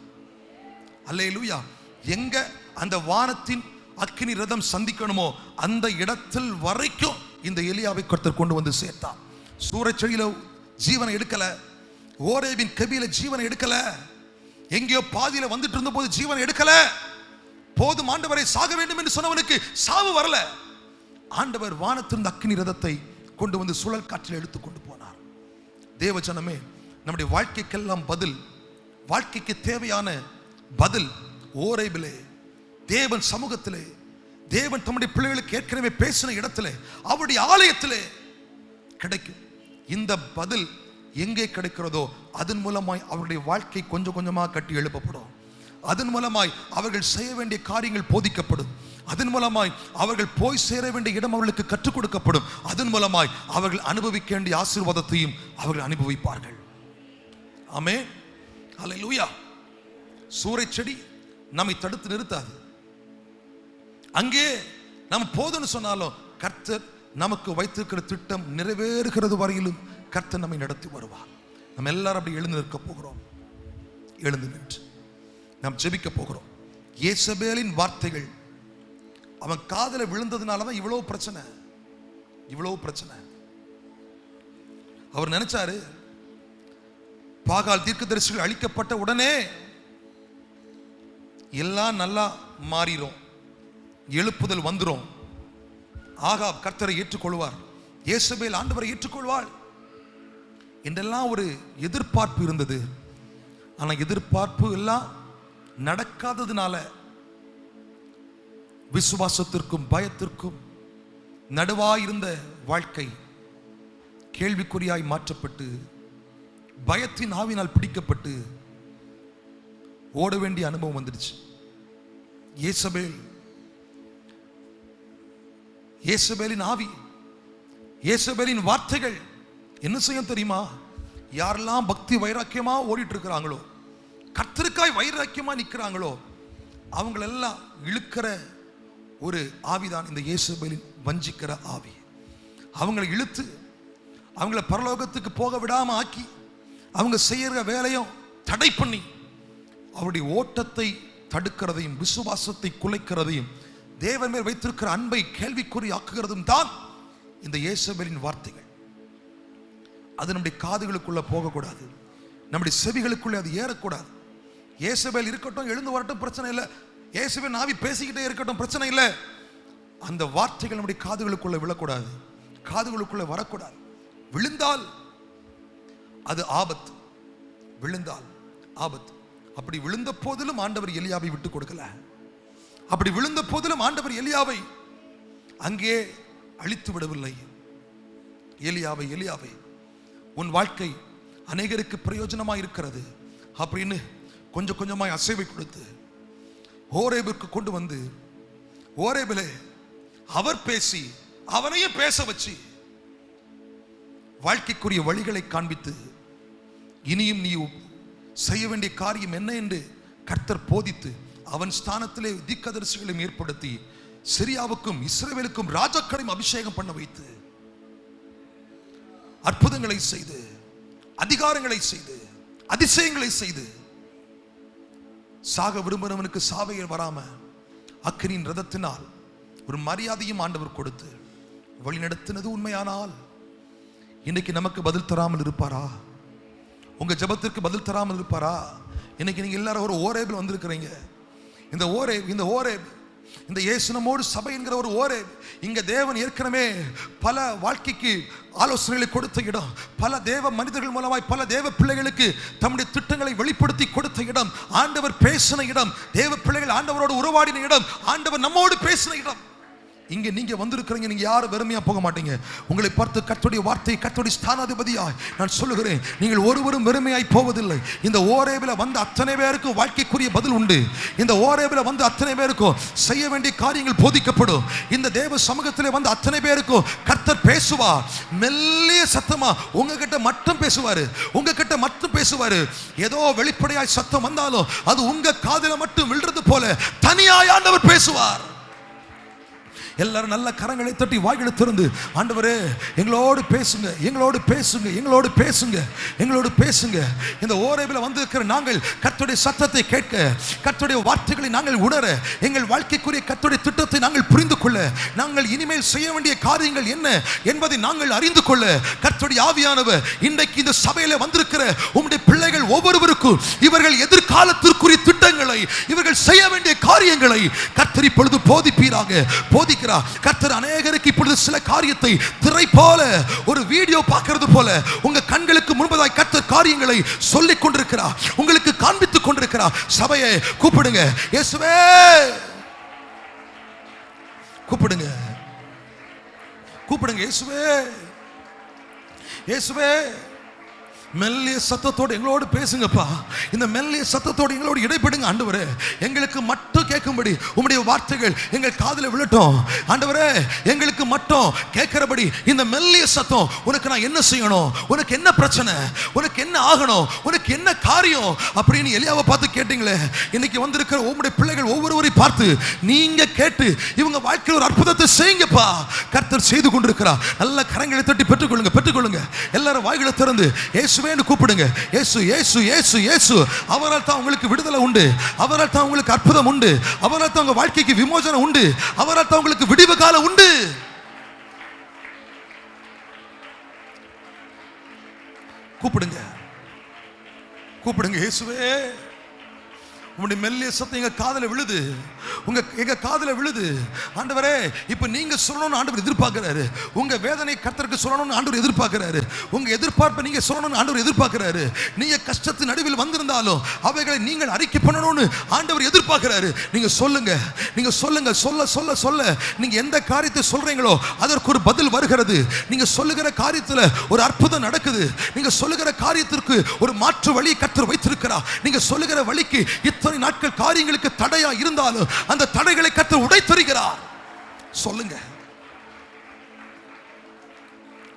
அல்லேலூயா. எங்க அந்த வானத்தின் அக்கினி ரதம் சந்திக்கணுமோ அந்த இடத்தில் வரைக்கும் இந்த எலியாவை கர்த்தர் கொண்டு வந்து சேர்த்தார். சூரச்செடியில ஜீவனை எடுக்கல, ஓரேபின் கபியில ஜீவனை எடுக்கல, எங்கேயோ பாதியில வந்துட்டு இருந்த போது ஜீவனை எடுக்கல. போதும் ஆண்டவரை, சாக வேண்டும் என்று சொன்னவனுக்கு சாவு வரல. ஆண்டவர் வானத்திலிருந்து அக்கினி ரதத்தை கொண்டு வந்து சுழல் காற்றில் எடுத்து கொண்டு போனார். தேவ ஜனமே, நம்முடைய வாழ்க்கைக்கெல்லாம் பதில், வாழ்க்கைக்கு தேவையான பதில் ஓரேபிலே, தேவன் சமூகத்திலே, தேவன் தம்முடைய பிள்ளைகளுக்கு ஏற்கனவே பேசின இடத்திலே, அவருடைய ஆலயத்திலே கிடைக்கும். இந்த பதில் எங்கே கிடைக்கிறதோ அதன் மூலமாய் அவருடைய வாழ்க்கை கொஞ்சம் கொஞ்சமாக கட்டி எழுப்பப்படும். அதன் மூலமாய் அவர்கள் செய்ய வேண்டிய காரியங்கள் போதிக்கப்படும். அதன் மூலமாய் அவர்கள் போய் சேர வேண்டிய இடம் அவர்களுக்கு கற்றுக் கொடுக்கப்படும். அதன் மூலமாய் அவர்கள் அனுபவிக்க வேண்டிய ஆசீர்வாதத்தையும் அவர்கள் அனுபவிப்பார்கள். ஆமென். அல்லேலூயா. சூறைச்செடி நம்மை தடுத்து நிறுத்தாது. அங்கே நம்ம போதும்னு சொன்னாலும் கர்த்தர் நமக்கு வைத்திருக்கிற திட்டம் நிறைவேறுகிறது வரையிலும் கர்த்தர் நம்மை நடத்தி வருவார். நம்ம எல்லாரும் அப்படி எழுந்து நிற்க போகிறோம். எழுந்து நின்று நாம் ஜெபிக்க போகிறோம். யேசபேலின் வார்த்தைகள் அவன் காதல விழுந்ததுனாலதான் இவ்வளவு பிரச்சனை, இவ்வளவு பிரச்சனை. அவர் நினைச்சாரு, பாகால் தீர்க்கதரிசிகள் அழிக்கப்பட்ட உடனே எல்லாம் நல்லா மாறிடும், எழுப்புதல் வந்துடும், ஆகாப் கர்த்தரை ஏற்றுக்கொள்வார், யேசபேல் ஆண்டவரை ஏற்றுக்கொள்வாள் என்றெல்லாம் ஒரு எதிர்பார்ப்பு இருந்தது. ஆனா எதிர்பார்ப்பு எல்லாம் நடக்காததுனால விசுவாசத்திற்கும் பயத்திற்கும் நடுவாயிருந்த வாழ்க்கை கேள்விக்குறியாய் மாற்றப்பட்டு, பயத்தின் ஆவினால் பிடிக்கப்பட்டு ஓட வேண்டிய அனுபவம் வந்துடுச்சு. யேசபேலின் ஆவி, யேசபேலின் வார்த்தைகள் என்ன செய்யும் தெரியுமா? யாரெல்லாம் பக்தி வைராக்கியமா ஓடிட்டு இருக்கிறாங்களோ, கர்த்தருக்காய் வைராக்கியமா நிற்கிறாங்களோ, அவங்களெல்லாம் இழுக்கிற ஒரு ஆவிதான் இந்த யேசபேலின் வஞ்சிக்கிற ஆவி. அவங்களை இழுத்து அவங்கள பரலோகத்துக்கு போக விடாம ஆக்கி, அவங்க செய்யற வேலையும் தடை பண்ணி, அவருடைய ஓட்டத்தை தடுக்கிறதையும் விசுவாசத்தை குலைக்கிறதையும் தேவன் மேல் வைத்திருக்கிற அன்பை கேள்விக்குறி ஆக்குகிறதும் தான் இந்த யேசபேலின் வார்த்தைகள். அது நம்முடைய காதுகளுக்குள்ள போகக்கூடாது, நம்முடைய செவிகளுக்குள்ளே அது ஏறக்கூடாது. யேசபேல் இருக்கட்டும், எழுந்து வரட்டும், பிரச்சனை இல்லை. யேசபேல் ஆவி பேசிக்கிட்டே இருக்கட்டும், பிரச்சனை இல்லை. அந்த வார்த்தைகள் நம்முடைய காதுகளுக்குள்ள விழக்கூடாது, காதுகளுக்குள்ள வரக்கூடாது. விழுந்தால் அது ஆபத்து, விழுந்தால் ஆபத்து. அப்படி விழுந்த போதிலும் ஆண்டவர் எலியாவை விட்டு கொடுக்கல. அப்படி விழுந்த போதிலும் ஆண்டவர் எலியாவை அங்கே அழித்து விடவில்லை. எலியாவை உன் வாழ்க்கை அநேகருக்கு பிரயோஜனமாய் இருக்கிறது அப்படின்னு கொஞ்சம் கொஞ்சமாய் அசைவை கொடுத்து ஓரேபிற்கு கொண்டு வந்து ஓரேபிலே அவர் பேசி அவனையும் பேச வச்சு வாழ்க்கைக்குரிய வழிகளை காண்பித்து இனியும் நீ செய்ய வேண்டிய காரியம் என்ன என்று கர்த்தர் போதித்து அவன் ஸ்தானத்திலே தீர்க்கதரிசிகளையும் ஏற்படுத்தி சிரியாவுக்கும் இஸ்ரவேலுக்கும் ராஜாக்களையும் அபிஷேகம் பண்ண வைத்து அற்புதங்களை செய்து அதிகாரங்களை செய்து அதிசயங்களை செய்து சாக விரும்புகிறவனுக்கு சாவையில் வராம அக்கினியின் ரதத்தினால் ஒரு மரியாதையும் ஆண்டவர் கொடுத்து வழிநடத்தினது உண்மையானால் இன்னைக்கு நமக்கு பதில் தராமல் இருப்பாரா? உங்க ஜெபத்திற்கு பதில் தராமல் இருப்பாரா? இன்னைக்கு நீங்க எல்லாரும் ஒரு ஓரேபில் வந்திருக்கிறீங்க. இந்த ஓரேப் இந்த இயேசு நம்மோடு சபை என்கிற ஒரு ஓரேப். இங்க தேவன் ஏற்கனவே பல வாழ்க்கைக்கு ஆலோசனைகளை கொடுத்த இடம், பல தேவ மனிதர்கள் மூலமாய் பல தேவ பிள்ளைகளுக்கு தம்முடைய திட்டங்களை வெளிப்படுத்தி கொடுத்த இடம், ஆண்டவர் பேசின இடம், தேவ பிள்ளைகள் ஆண்டவரோடு உறவாடின இடம், ஆண்டவர் நம்மோடு பேசின இடம். இங்க நீங்க வந்திருக்கிறீங்க. நீங்க யாரும் வெறுமையா போக மாட்டீங்க. உங்களை பார்த்து கர்த்தருடைய வார்த்தை, கர்த்தருடைய ஸ்தானாதிபதியாய் நான் சொல்லுகிறேன், நீங்கள் ஒருவரும் வெறுமையாய் போவதில்லை. இந்த ஓரேபில் வந்த அத்தனை பேருக்கும் வாழ்க்கைக்குரிய பதில் உண்டு. இந்த ஓரேபில் வந்து அத்தனை பேருக்கும் செய்ய வேண்டிய காரியங்கள் போதிக்கப்படும். இந்த தேவ சமூகத்திலே வந்து அத்தனை பேருக்கும் கர்த்தர் பேசுவார். மெல்லிய சத்தமா உங்ககிட்ட மட்டும் பேசுவாரு, உங்ககிட்ட மட்டும் பேசுவாரு. ஏதோ வெளிப்படையாய் சத்தம் வந்தாலும் அது உங்க காதில மட்டும் விழுறது போல தனியாய் ஆண்டவர் பேசுவார். எல்லாரும் நல்ல கரங்களை தட்டி வாய்களை திறந்து, ஆண்டவரே எங்களோடு பேசுங்க, எங்களோடு பேசுங்க, எங்களோடு பேசுங்க, எங்களோடு பேசுங்க. இந்த ஓரேபில் வந்திருக்கிற நாங்கள் கர்த்தருடைய சத்தத்தை கேட்க, கர்த்தருடைய வார்த்தைகளை நாங்கள் உணர, எங்கள் வாழ்க்கைக்குரிய கர்த்தருடைய திட்டத்தை நாங்கள் புரிந்து கொள்ள, நாங்கள் இனிமேல் செய்ய வேண்டிய காரியங்கள் என்ன என்பதை நாங்கள் அறிந்து கொள்ள கர்த்தருடைய ஆவியானவர் இன்றைக்கு இந்த சபையில வந்திருக்கிற உம்முடைய பிள்ளைகள் ஒவ்வொருவருக்கும் இவர்கள் எதிர்காலத்திற்குரிய திட்டங்களை, இவர்கள் செய்ய வேண்டிய காரியங்களை கர்த்தர் இப்பொழுது போதிப்பீராக. கர்த்தர் அநேகருக்கு இப்பொழுது சில காரியத்தை திரை போல ஒரு வீடியோ பார்க்கிறது போல உங்க கண்களுக்கு முன்பதாய் கர்த்தர் காரியங்களை சொல்லிக் கொண்டிருக்கிறார், உங்களுக்கு காண்பித்துக் கொண்டிருக்கிறார். சபையை கூப்பிடுங்க, இயேசுவே கூப்பிடுங்க, கூப்பிடுங்க, இயேசுவே இயேசுவே. மெல்லிய சத்தத்தோடு எங்களோடு பேசுங்கப்பா. இந்த மெல்லிய சத்தத்தோடு எங்களோடு இடைப்படுங்க ஆண்டவரே. எங்களுக்கு மட்டும் கேட்கும்படி உம்முடைய வார்த்தைகள் எங்கள் காதில் விழட்டும் ஆண்டவரே. எங்களுக்கு மட்டும் கேட்கிறபடி இந்த மெல்லிய சத்தம், உனக்கு நான் என்ன செய்யணும், உனக்கு என்ன பிரச்சனை, உனக்கு என்ன ஆகணும், உனக்கு என்ன காரியம் அப்படின்னு எலியாவை பார்த்து கேட்டீங்களே. இன்னைக்கு வந்திருக்கிற உம்முடைய பிள்ளைகள் ஒவ்வொருவரை பார்த்து நீங்க கேட்டு இவங்க வாழ்க்கையில் ஒரு அற்புதத்தை செய்யுங்கப்பா. கர்த்தர் செய்து கொண்டிருக்கிறார். நல்ல கரங்களை தட்டி பெற்றுக்கொள்ளுங்க, பெற்றுக்கொள்ளுங்க. எல்லாரும் வாய்களை திறந்து இயேசு கூப்பிடுங்க. இயேசு இயேசு இயேசு இயேசு. அவரால் தான் உங்களுக்கு விடுதலை உண்டு, அவரால் தான் உங்களுக்கு அற்புதம் உண்டு, அவரால் தான் உங்க வாழ்க்கைக்கு விமோசனம் உண்டு, அவரால் தான் உங்களுக்கு விடிவு காலம் உண்டு. கூப்பிடுங்க, கூப்பிடுங்க, இயேசுவே. உங்களுடைய மெல்லிய சத்தம் எங்க காதுல விழுது, எங்க காதுல விழுது ஆண்டவரே. இப்ப நீங்க சொல்லணும்னு ஆண்டவர் எதிர்பார்க்கிறாரு. உங்க வேதனை கர்த்தருக்கு சொல்லணும்னு ஆண்டவர் எதிர்பார்க்கிறாரு. உங்க எதிர்பார்ப்பை நீங்க சொல்லணும்னு ஆண்டவர் எதிர்பார்க்கிறாரு. நீங்க கஷ்டத்தின் நடுவில் வந்திருந்தாலும் அவைகளை நீங்கள் அறிக்கை பண்ணணும்னு ஆண்டவர் எதிர்பார்க்கிறாரு. நீங்க சொல்லுங்க, நீங்க சொல்லுங்க. சொல்ல சொல்ல சொல்ல நீங்க எந்த காரியத்தை சொல்றீங்களோ அதற்கு ஒரு பதில் வருகிறது. நீங்க சொல்லுகிற காரியத்துல ஒரு அற்புதம் நடக்குது. நீங்க சொல்லுகிற காரியத்திற்கு ஒரு மாற்று வழி கர்த்தர் வைத்திருக்கிறார். நீங்க சொல்லுகிற வழிக்கு இத்தனை நாட்கள் காரியங்களுக்கு தடையா இருந்தாலும் அந்த தடைகளை கர்த்தர் உடைத்தெறிகிறார். சொல்லுங்க.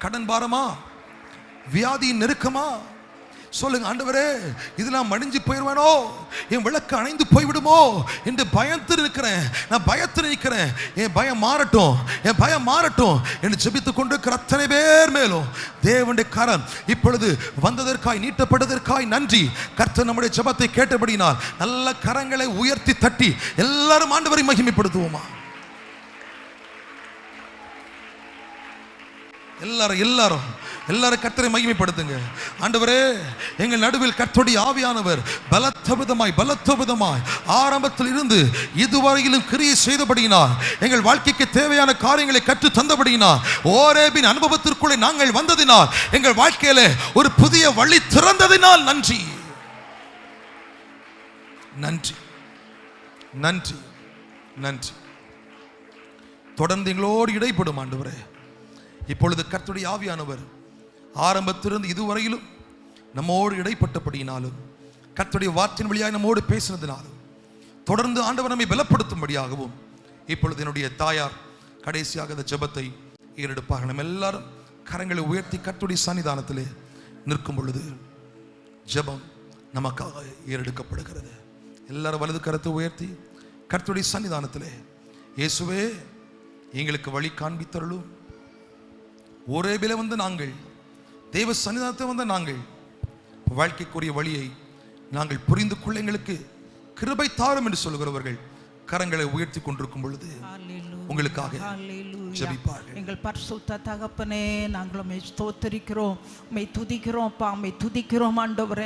கடன் பாரமா, வியாதியின் நெருக்கமா, சொல்லுங்க ஆண்டவரே இதெல்லாம் மடிஞ்சு போயிடுவேனோ, என் விளக்கு அணைந்து போய்விடுமோ என்று பயத்தில் இருக்கிறேன். நான் பயத்தில் இருக்கிறேன். என் பயம் மாறட்டும், என் பயம் மாறட்டும் என்று ஜெபித்துக் கொண்டிருக்கிற அத்தனை பேர் மேலும் தேவனுடைய கரம் இப்பொழுது வந்ததற்காய், நீட்டப்பட்டதற்காய் நன்றி. கர்த்தர் நம்முடைய ஜெபத்தை கேட்டபடினால் நல்ல கரங்களை உயர்த்தி தட்டி எல்லாரும் ஆண்டவரை மகிமைப்படுத்துவோமா? எல்லாரும் எல்லாரும் கர்த்தரை மகிமைப்படுத்துங்க. ஆண்டவரே எங்கள் நடுவில் கர்த்தருடைய ஆவியானவர் பலத்த விதமாய் ஆரம்பத்தில் இருந்து இதுவரையிலும் கிரியை செய்தபடியினால், எங்கள் வாழ்க்கைக்கு தேவையான காரியங்களை கற்று தந்தபடியினால், ஓரேபின் அனுபவத்திற்குள்ளே நாங்கள் வந்ததினால், எங்கள் வாழ்க்கையில ஒரு புதிய வழி திறந்ததினால் நன்றி, நன்றி, நன்றி, நன்றி. தொடர்ந்து எங்களோடு இடைப்படும் ஆண்டவரே. இப்பொழுது கர்த்தருடைய ஆவியானவர் ஆரம்பத்திலிருந்து இதுவரையிலும் நம்மோடு இடைப்பட்டபடியினாலும் கர்த்தருடைய வார்த்தையின் வழியாக நம்மோடு பேசினதினாலும் தொடர்ந்து ஆண்டவர் நம்மை பலப்படுத்தும்படியாகவும் இப்பொழுது என்னுடைய தாயார் கடைசியாக இந்த ஜெபத்தை ஏறெடுப்பாக. நம்ம எல்லாரும் கரங்களை உயர்த்தி கர்த்தருடைய சன்னிதானத்திலே நிற்கும் பொழுது ஜெபம் நமக்காக ஏறெடுக்கப்படுகிறது. எல்லாரும் வலது கரத்தை உயர்த்தி கர்த்தருடைய சன்னிதானத்திலே, இயேசுவே எங்களுக்கு வழி காண்பித்தருளும். ஒரேபில வந்து நாங்கள் தேவ சன்னிதானத்தை வந்த நாங்கள் வாழ்க்கைக்குரிய வழியை நாங்கள் புரிந்து கொள்ள எங்களுக்கு கிருபை தாரும் என்று சொல்கிறவர்கள் கரங்களை உயர்த்தி கொண்டிருக்கும் பொழுது உங்களுக்காக ஜெபிப்பார்கள். எங்கள் பரிசுத்த தகப்பனே, நாங்கள் உம்மை ஸ்தோத்திரிக்கிறோம், உம்மை துதிக்கிறோம், உம்மை துதிக்கிறோம் ஆண்டவரே.